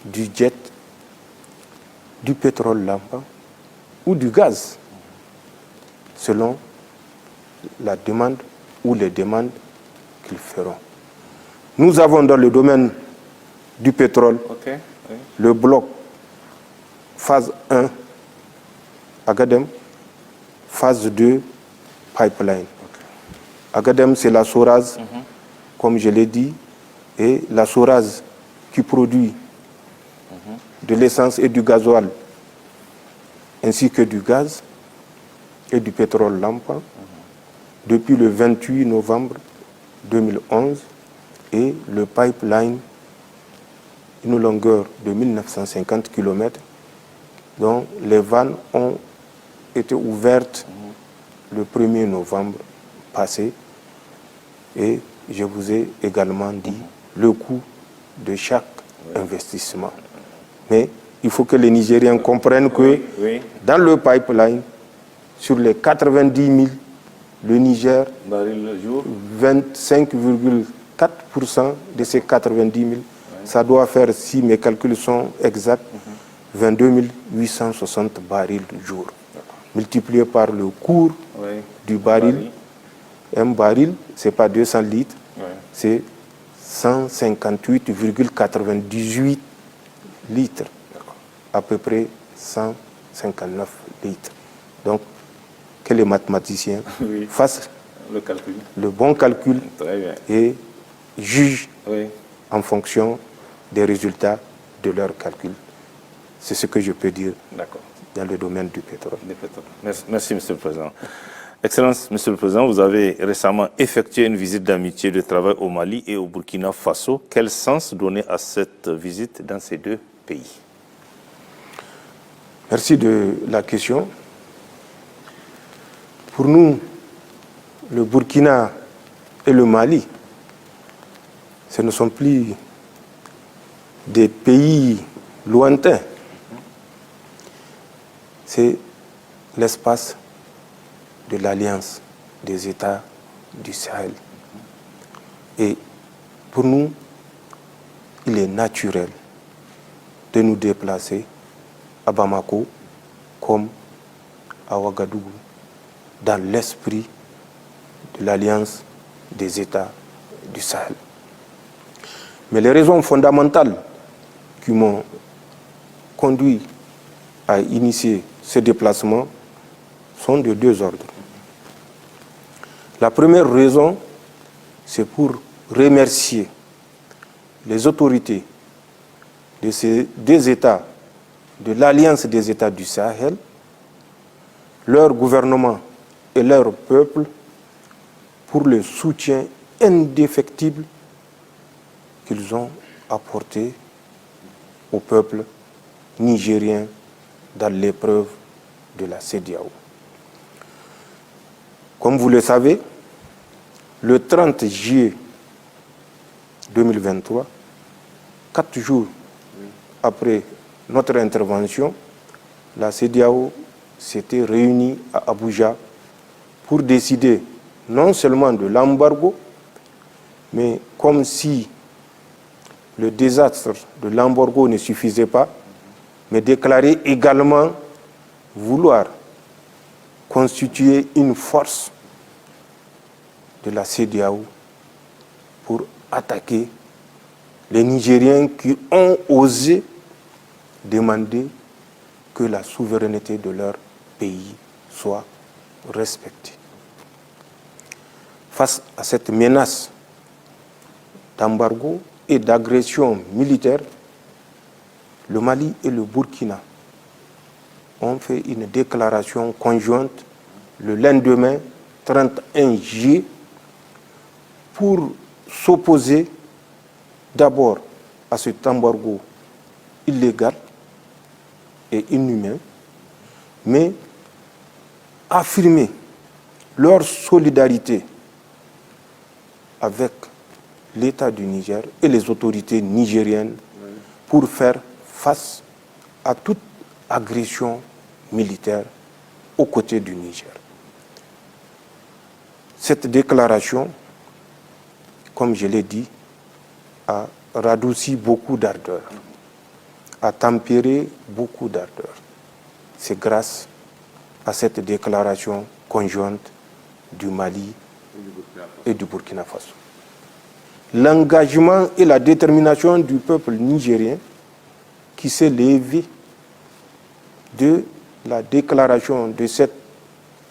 du jet, du pétrole lampa ou du gaz, selon la demande ou les demandes qu'ils feront. Nous avons dans le domaine du pétrole le bloc phase 1 Agadem, phase 2 pipeline. Agadem, c'est la Soraz, comme je l'ai dit, et la Soraz qui produit de l'essence et du gasoil, ainsi que du gaz et du pétrole lampa, depuis le 28 novembre 2011, et le pipeline, une longueur de 1950 km, dont les vannes ont été ouvertes le 1er novembre passé, et je vous ai également dit le coût de chaque investissement. Mais il faut que les Nigériens comprennent que dans le pipeline, sur les 90 000, le Niger, 25,4% de ces 90 000, ça doit faire, si mes calculs sont exacts, 22 860 barils jour. Multiplié par le cours du baril. Un baril, ce n'est pas 200 litres, c'est 158,98 litres. À peu près 159 litres. Donc, que les mathématiciens fassent le bon calcul et jugent en fonction des résultats de leur calcul. C'est ce que je peux dire dans le domaine du pétrole.
Merci, Monsieur le Président. Excellence, Monsieur le Président, vous avez récemment effectué une visite d'amitié de travail au Mali et au Burkina Faso. Quel sens donner à cette visite dans ces 2 pays?
Merci de la question. Pour nous, le Burkina et le Mali, ce ne sont plus des pays lointains. C'est l'espace de l'Alliance des États du Sahel. Et pour nous, il est naturel de nous déplacer à Bamako comme à Ouagadougou, dans l'esprit de l'Alliance des États du Sahel. Mais les raisons fondamentales qui m'ont conduit à initier ce déplacement sont de 2 ordres. La première raison, c'est pour remercier les autorités de ces 2 États de l'Alliance des États du Sahel, leur gouvernement et leur peuple pour le soutien indéfectible qu'ils ont apporté au peuple nigérien dans l'épreuve de la CEDEAO. Comme vous le savez, le 30 juillet 2023, 4 jours après notre intervention, la CEDEAO s'était réunie à Abuja pour décider non seulement de l'embargo, mais comme si le désastre de l'embargo ne suffisait pas, mais déclarer également vouloir constituer une force de la CEDEAO pour attaquer les Nigériens qui ont osé demander que la souveraineté de leur pays soit respectée. Face à cette menace d'embargo et d'agression militaire, le Mali et le Burkina ont fait une déclaration conjointe le lendemain, 31 juillet, pour s'opposer d'abord à cet embargo illégal et inhumain, mais affirmer leur solidarité avec l'État du Niger et les autorités nigériennes pour faire face à toute agression militaire aux côtés du Niger. Cette déclaration, comme je l'ai dit, a radouci beaucoup d'ardeur, a tempéré beaucoup d'ardeur. C'est grâce à cette déclaration conjointe du Mali et du Burkina Faso. L'engagement et la détermination du peuple nigérien qui s'est levé de la déclaration de cette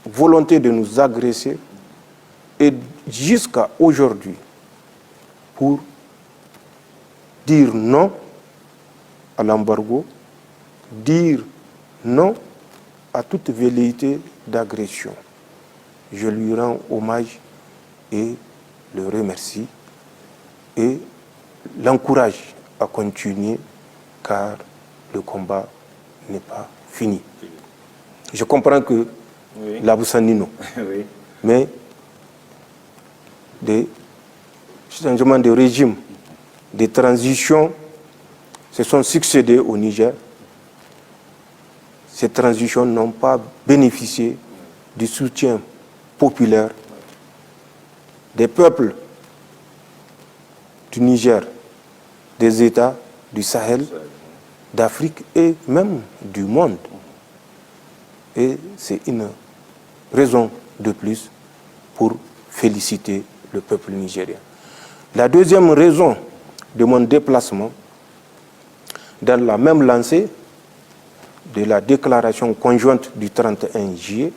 volonté de nous agresser et jusqu'à aujourd'hui pour dire non à l'embargo, dire non à toute velléité d'agression. Je lui rends hommage et le remercie et l'encourage à continuer car le combat n'est pas fini. Je comprends que l'Abou-Sanino, mais des changements de régime, des transitions se sont succédées au Niger. Ces transitions n'ont pas bénéficié du soutien populaire des peuples du Niger, des États du Sahel, d'Afrique et même du monde. Et c'est une raison de plus pour féliciter le peuple nigérien. La deuxième raison de mon déplacement, dans la même lancée de la déclaration conjointe du 31 juillet,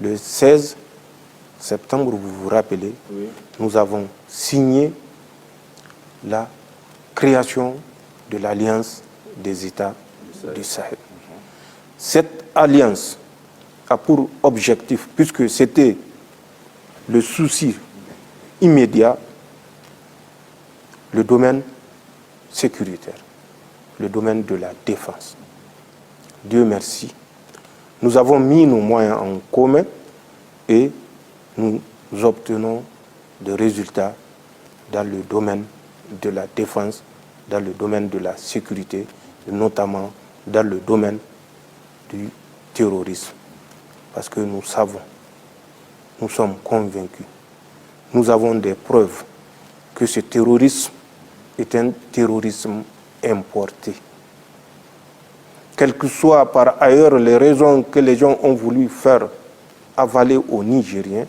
le 16 septembre, vous vous rappelez, nous avons signé la création de l'Alliance des États du Sahel. Cette alliance a pour objectif, puisque c'était le souci immédiat, le domaine sécuritaire, le domaine de la défense. Dieu merci. Nous avons mis nos moyens en commun et nous obtenons des résultats dans le domaine de la défense, dans le domaine de la sécurité, et notamment dans le domaine du terrorisme. Parce que nous savons, nous sommes convaincus, nous avons des preuves que ce terrorisme est un terrorisme importé. Quelles que soient par ailleurs les raisons que les gens ont voulu faire avaler aux Nigériens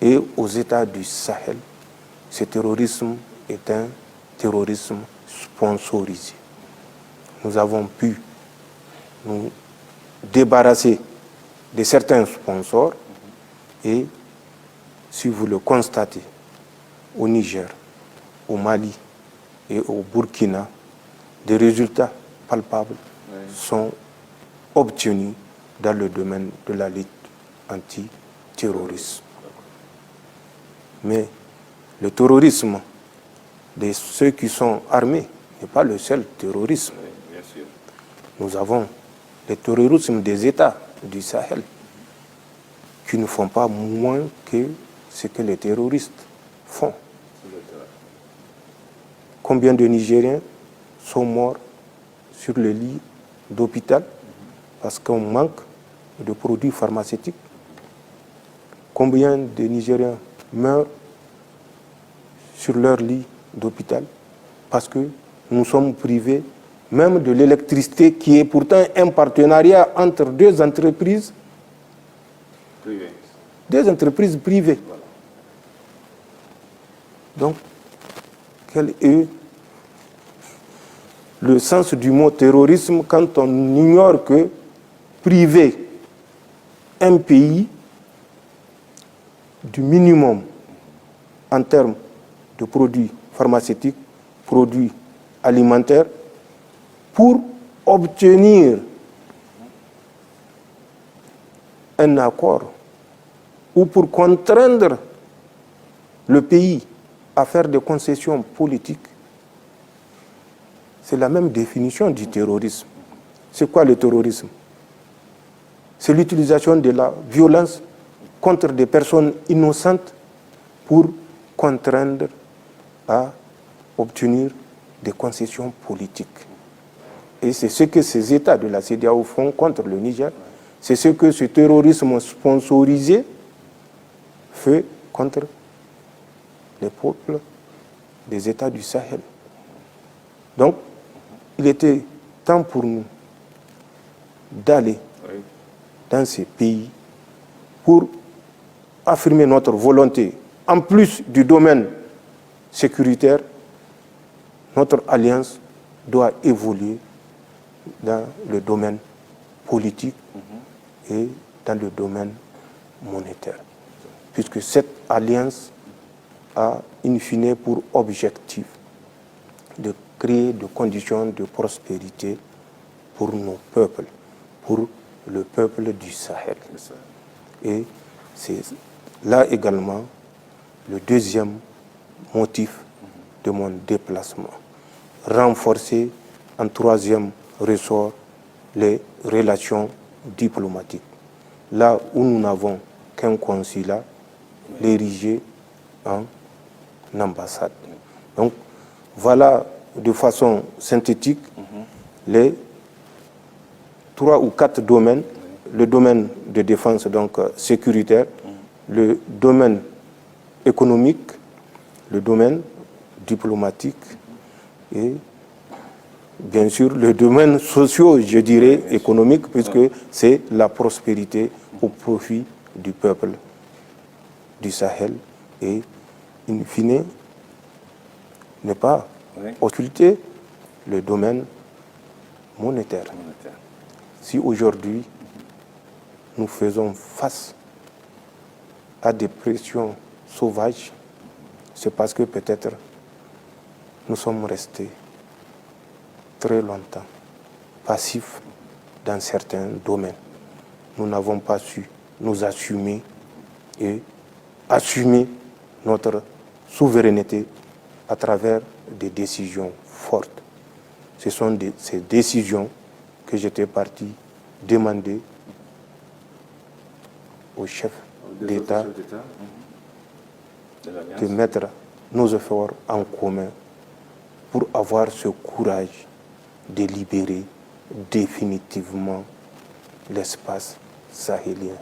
et aux États du Sahel, ce terrorisme est un terrorisme sponsorisé. Nous avons pu nous débarrasser de certains sponsors et, si vous le constatez, au Niger, au Mali et au Burkina, des résultats palpables sont obtenus dans le domaine de la lutte anti-terroriste. Mais le terrorisme de ceux qui sont armés n'est pas le seul terrorisme. Nous avons le terrorisme des États du Sahel qui ne font pas moins que ce que les terroristes font. Combien de Nigériens sont morts sur le lit d'hôpital parce qu'on manque de produits pharmaceutiques? Combien de Nigériens meurent sur leur lit d'hôpital parce que nous sommes privés même de l'électricité qui est pourtant un partenariat entre deux entreprises privées. Deux entreprises privées. Donc, quelle est le sens du mot terrorisme quand on ignore que priver un pays du minimum en termes de produits pharmaceutiques, produits alimentaires, pour obtenir un accord ou pour contraindre le pays à faire des concessions politiques, c'est la même définition du terrorisme. C'est quoi le terrorisme? C'est l'utilisation de la violence contre des personnes innocentes pour contraindre à obtenir des concessions politiques. Et c'est ce que ces États de la CEDEAO font contre le Niger. C'est ce que ce terrorisme sponsorisé fait contre les peuples des États du Sahel. Donc, il était temps pour nous d'aller dans ces pays pour affirmer notre volonté. En plus du domaine sécuritaire, notre alliance doit évoluer dans le domaine politique et dans le domaine monétaire. Puisque cette alliance a in fine pour objectif de créer des conditions de prospérité pour nos peuples, pour le peuple du Sahel. Et c'est là également le deuxième motif de mon déplacement. Renforcer en troisième ressort les relations diplomatiques. Là où nous n'avons qu'un consulat, l'ériger en ambassade. Donc voilà de façon synthétique les 3 ou 4 domaines. Le domaine de défense donc sécuritaire, le domaine économique, le domaine diplomatique et bien sûr le domaine socio, je dirais, économique, puisque c'est la prospérité au profit du peuple du Sahel et, in fine, ne pas occulter le domaine monétaire. Si aujourd'hui nous faisons face à des pressions sauvages, c'est parce que peut-être nous sommes restés très longtemps passifs dans certains domaines. Nous n'avons pas su nous assumer et assumer notre souveraineté à travers des décisions fortes. Ce sont ces décisions que j'étais parti demander aux chefs d'État de mettre nos efforts en commun pour avoir ce courage de libérer définitivement l'espace sahélien,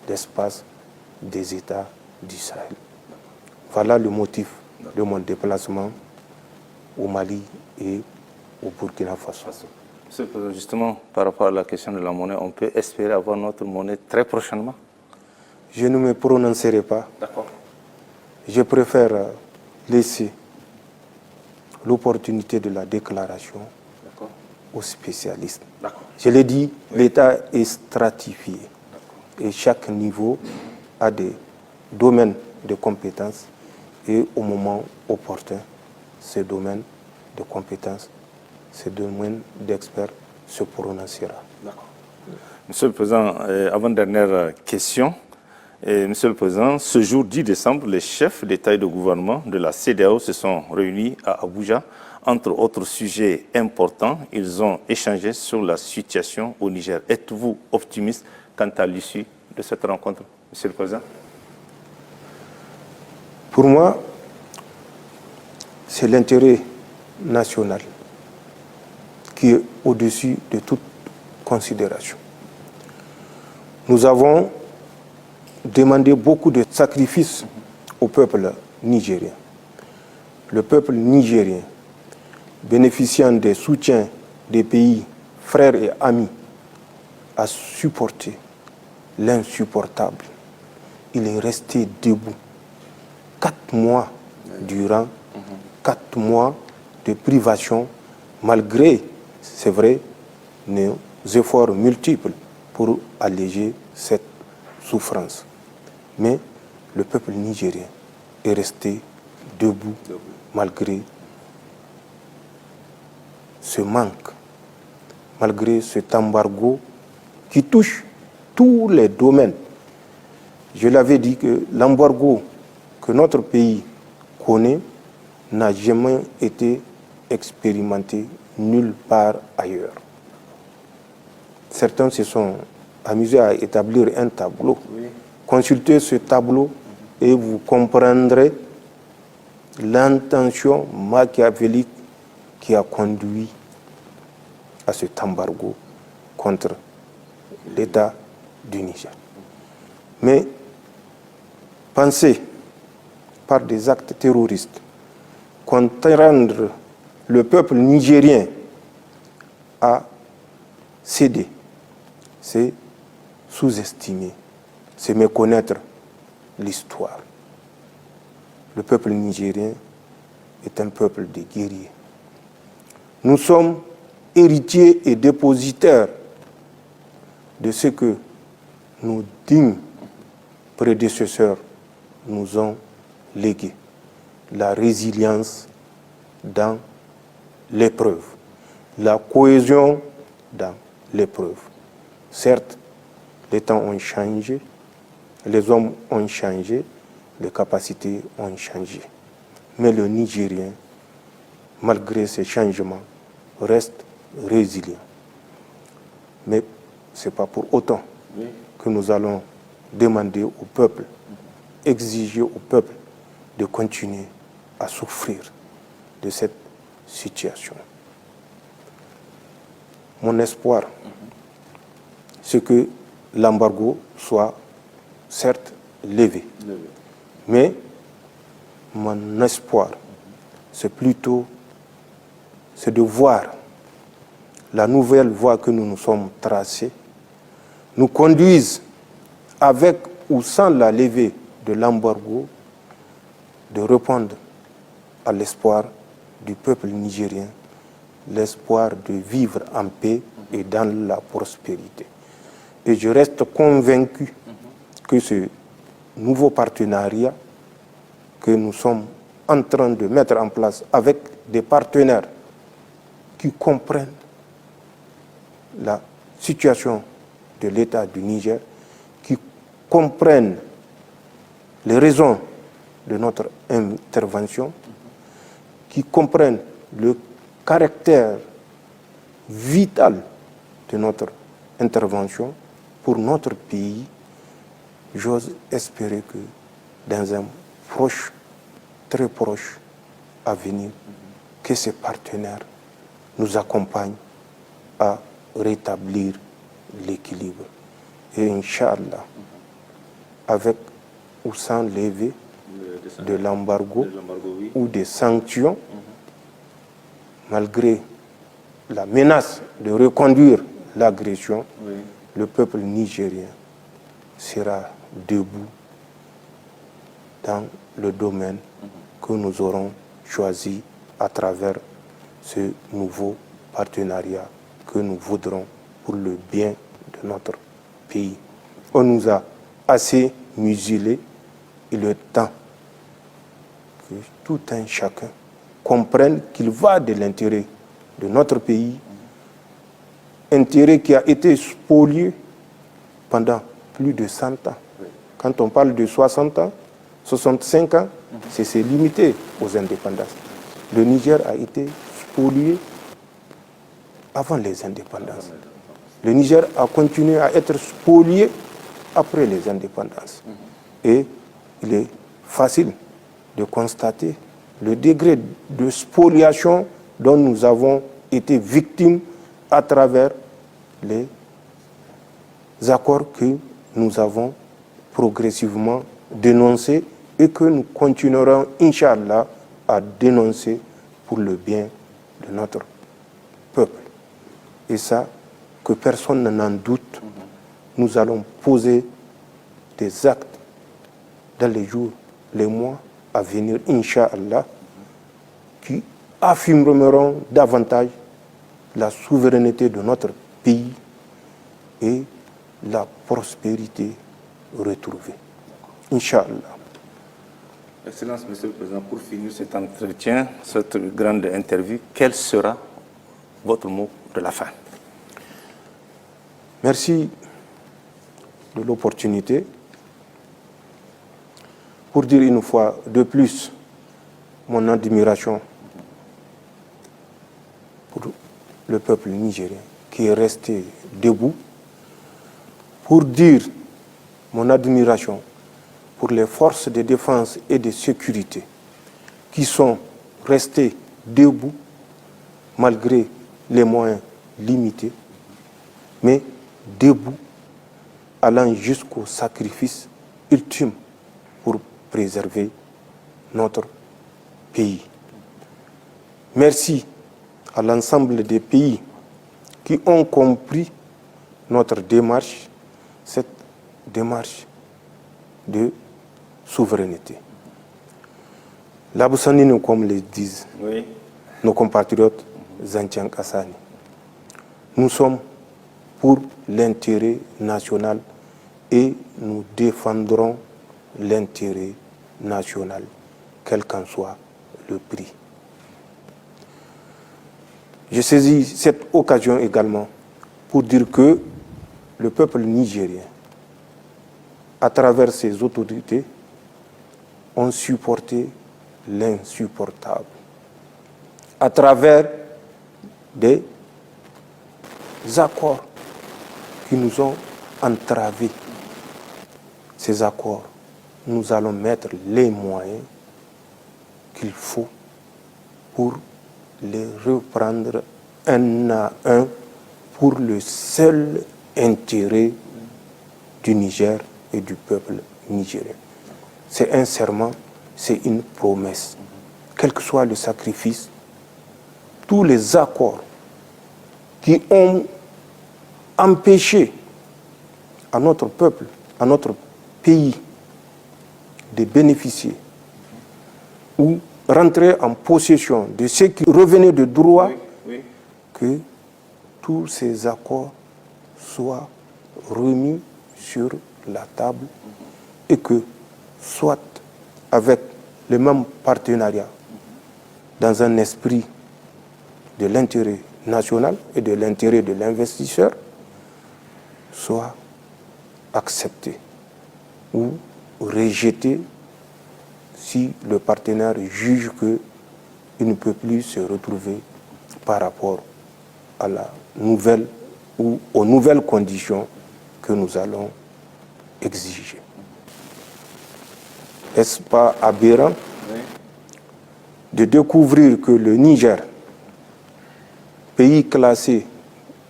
l'espace des États du Sahel. Voilà le motif de mon déplacement au Mali et au Burkina Faso.
Monsieur le Président, justement, par rapport à la question de la monnaie, on peut espérer avoir notre monnaie très prochainement?
Je ne me prononcerai pas.
D'accord.
Je préfère laisser l'opportunité de la déclaration aux spécialistes. Je l'ai dit, l'État est stratifié et chaque niveau a des domaines de compétences et au moment opportun, ces domaines de compétences, ces domaines d'experts se prononcera.
Monsieur le Président, avant-dernière question. Monsieur le Président, ce jour 10 décembre, les chefs d'État et de gouvernement de la CEDEAO se sont réunis à Abuja. Entre autres sujets importants, ils ont échangé sur la situation au Niger. Êtes-vous optimiste quant à l'issue de cette rencontre, Monsieur le Président?
Pour moi, c'est l'intérêt national qui est au-dessus de toute considération. Nous avons demandé beaucoup de sacrifices au peuple nigérien. Le peuple nigérien, bénéficiant des soutiens des pays frères et amis, a supporté l'insupportable. Il est resté debout 4 mois durant, 4 mois de privation malgré, c'est vrai, nos efforts multiples pour alléger cette souffrance. Mais le peuple nigérien est resté debout malgré ce manque, malgré cet embargo qui touche tous les domaines. Je l'avais dit que l'embargo que notre pays connaît n'a jamais été expérimenté nulle part ailleurs. Certains se sont amusés à établir un tableau. Oui. Consultez ce tableau et vous comprendrez l'intention machiavélique qui a conduit à cet embargo contre l'État du Niger. Mais penser par des actes terroristes contraindre le peuple nigérien à céder, c'est sous-estimer, c'est méconnaître l'histoire. Le peuple nigérien est un peuple de guerriers. Nous sommes héritiers et dépositaires de ce que nos dignes prédécesseurs nous ont légué, la résilience dans l'épreuve, la cohésion dans l'épreuve. Certes, les temps ont changé, les hommes ont changé, les capacités ont changé. Mais le Nigérien, malgré ces changements, reste résilient. Mais ce n'est pas pour autant que nous allons demander au peuple, exiger au peuple de continuer à souffrir de cette situation. Mon espoir, c'est que l'embargo soit certes levé. Mais mon espoir, c'est de voir la nouvelle voie que nous nous sommes tracée nous conduise avec ou sans la levée de l'embargo de répondre à l'espoir du peuple nigérien, l'espoir de vivre en paix et dans la prospérité. Et je reste convaincu que ce nouveau partenariat que nous sommes en train de mettre en place avec des partenaires qui comprennent la situation de l'État du Niger, qui comprennent les raisons de notre intervention, qui comprennent le caractère vital de notre intervention pour notre pays. J'ose espérer que dans un proche, très proche avenir, que ces partenaires nous accompagnent à rétablir l'équilibre. Et Inch'Allah, avec ou sans levée de l'embargo ou des sanctions, malgré la menace de reconduire l'agression, le peuple nigérien sera debout dans le domaine que nous aurons choisi à travers ce nouveau partenariat que nous voudrons pour le bien de notre pays. On nous a assez muselés. Il est temps que tout un chacun comprenne qu'il va de l'intérêt de notre pays, intérêt qui a été spolié pendant plus de 100 ans. Quand on parle de 60 ans, 65 ans, c'est limité aux indépendances. Le Niger a été spolié avant les indépendances. Le Niger a continué à être spolié après les indépendances. Et il est facile de constater le degré de spoliation dont nous avons été victimes à travers les accords que nous avons progressivement dénoncés et que nous continuerons, Inch'Allah, à dénoncer pour le bien de notre peuple. Et ça, que personne n'en doute, nous allons poser des actes dans les jours, les mois à venir, Inch'Allah, qui affirmeront davantage la souveraineté de notre pays et la prospérité retrouvée. Inch'Allah.
Excellence, Monsieur le Président, pour finir cet entretien, cette grande interview, quel sera votre mot de la fin?
Merci de l'opportunité pour dire une fois de plus mon admiration pour le peuple nigérien qui est resté debout, pour dire mon admiration pour les forces de défense et de sécurité qui sont restées debout malgré les moyens limités, mais debout, allant jusqu'au sacrifice ultime pour préserver notre pays. Merci à l'ensemble des pays qui ont compris notre démarche, cette démarche de souveraineté. L'Abousanine, comme le disent nos compatriotes Zantian Kassani, nous sommes pour l'intérêt national et nous défendrons l'intérêt national, quel qu'en soit le prix. Je saisis cette occasion également pour dire que le peuple nigérien, à travers ses autorités, ont supporté l'insupportable. À travers des accords qui nous ont entravés. Ces accords, nous allons mettre les moyens qu'il faut pour les reprendre un à un pour le seul intérêt du Niger et du peuple nigérien. C'est un serment, c'est une promesse. Quel que soit le sacrifice, tous les accords qui ont empêché à notre peuple, à notre pays de bénéficier ou rentrer en possession de ce qui revenait de droit, que tous ces accords soient remis sur la table et que, soit avec le même partenariat, dans un esprit de l'intérêt national et de l'intérêt de l'investisseur, soit accepté ou rejeté si le partenaire juge qu'il ne peut plus se retrouver par rapport à la nouvelle ou aux nouvelles conditions que nous allons exiger. Est-ce pas aberrant de découvrir que le Niger, pays classé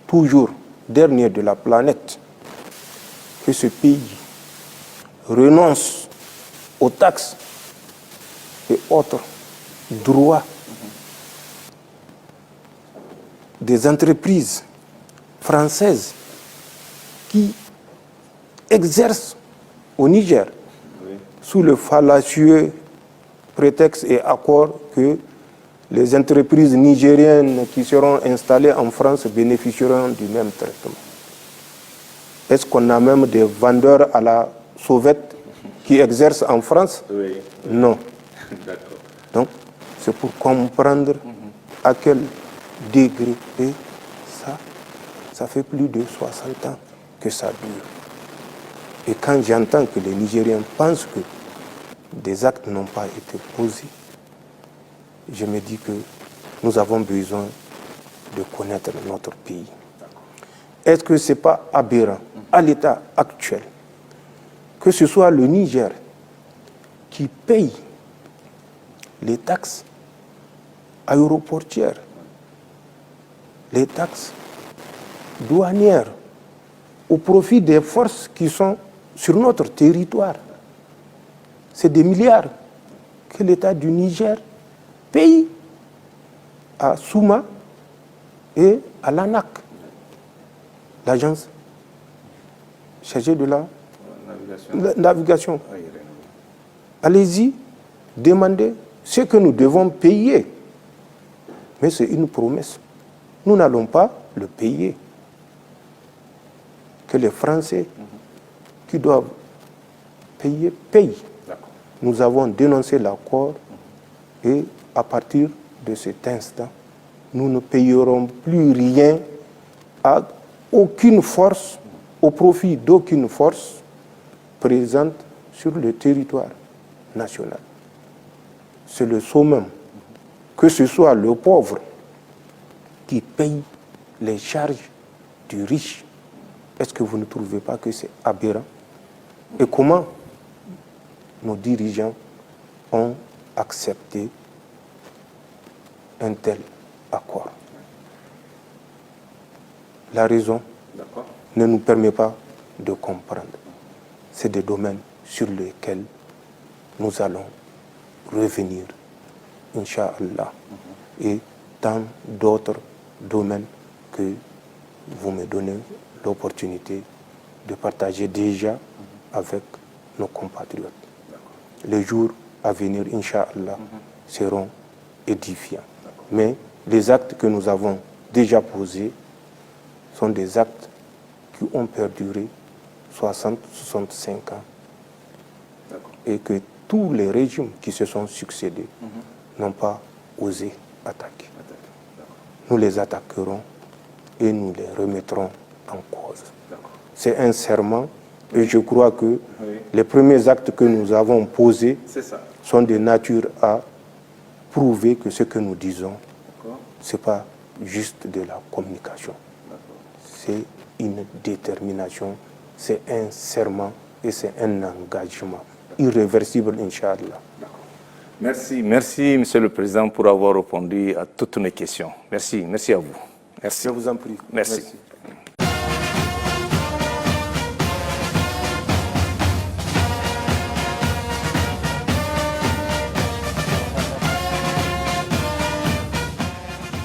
toujours dernier de la planète, que ce pays renonce aux taxes et autres droits des entreprises françaises qui exercent au Niger sous le fallacieux prétexte et accord que les entreprises nigériennes qui seront installées en France bénéficieront du même traitement. Est-ce qu'on a même des vendeurs à la sauvette qui exercent en France? Non. Donc, c'est pour comprendre à quel degré, et ça fait plus de 60 ans que ça dure. Et quand j'entends que les Nigériens pensent que des actes n'ont pas été posés, je me dis que nous avons besoin de connaître notre pays. Est-ce que ce n'est pas aberrant, à l'état actuel, que ce soit le Niger qui paye les taxes aéroportières, les taxes douanières, au profit des forces qui sont sur notre territoire? C'est des milliards que l'État du Niger paye à Souma et à l'ANAC, l'agence chargée de la navigation. Allez-y, demandez ce que nous devons payer. Mais c'est une promesse. nous n'allons pas le payer. Que les Français qui doivent payer, payent. Nous avons dénoncé l'accord et à partir de cet instant, nous ne payerons plus rien à aucune force, au profit d'aucune force présente sur le territoire national. C'est le summum. Que ce soit le pauvre qui paye les charges du riche. Est-ce que vous ne trouvez pas que c'est aberrant? Et comment nos dirigeants ont accepté un tel accord? La raison ne nous permet pas de comprendre. C'est des domaines sur lesquels nous allons revenir, Inch'Allah, et dans d'autres domaines que vous me donnez l'opportunité de partager déjà avec nos compatriotes. Les jours à venir, Inch'Allah, seront édifiants. Mais les actes que nous avons déjà posés sont des actes qui ont perduré 60-65 ans et que tous les régimes qui se sont succédés n'ont pas osé attaquer. Nous les attaquerons et nous les remettrons en cause. C'est un serment et je crois que les premiers actes que nous avons posés sont de nature à prouver que ce que nous disons, ce n'est pas juste de la communication. C'est une détermination, c'est un serment et c'est un engagement irréversible, Inch'Allah.
Merci, Monsieur le Président, pour avoir répondu à toutes nos questions. Merci à vous. Merci.
Je vous en prie.
Merci.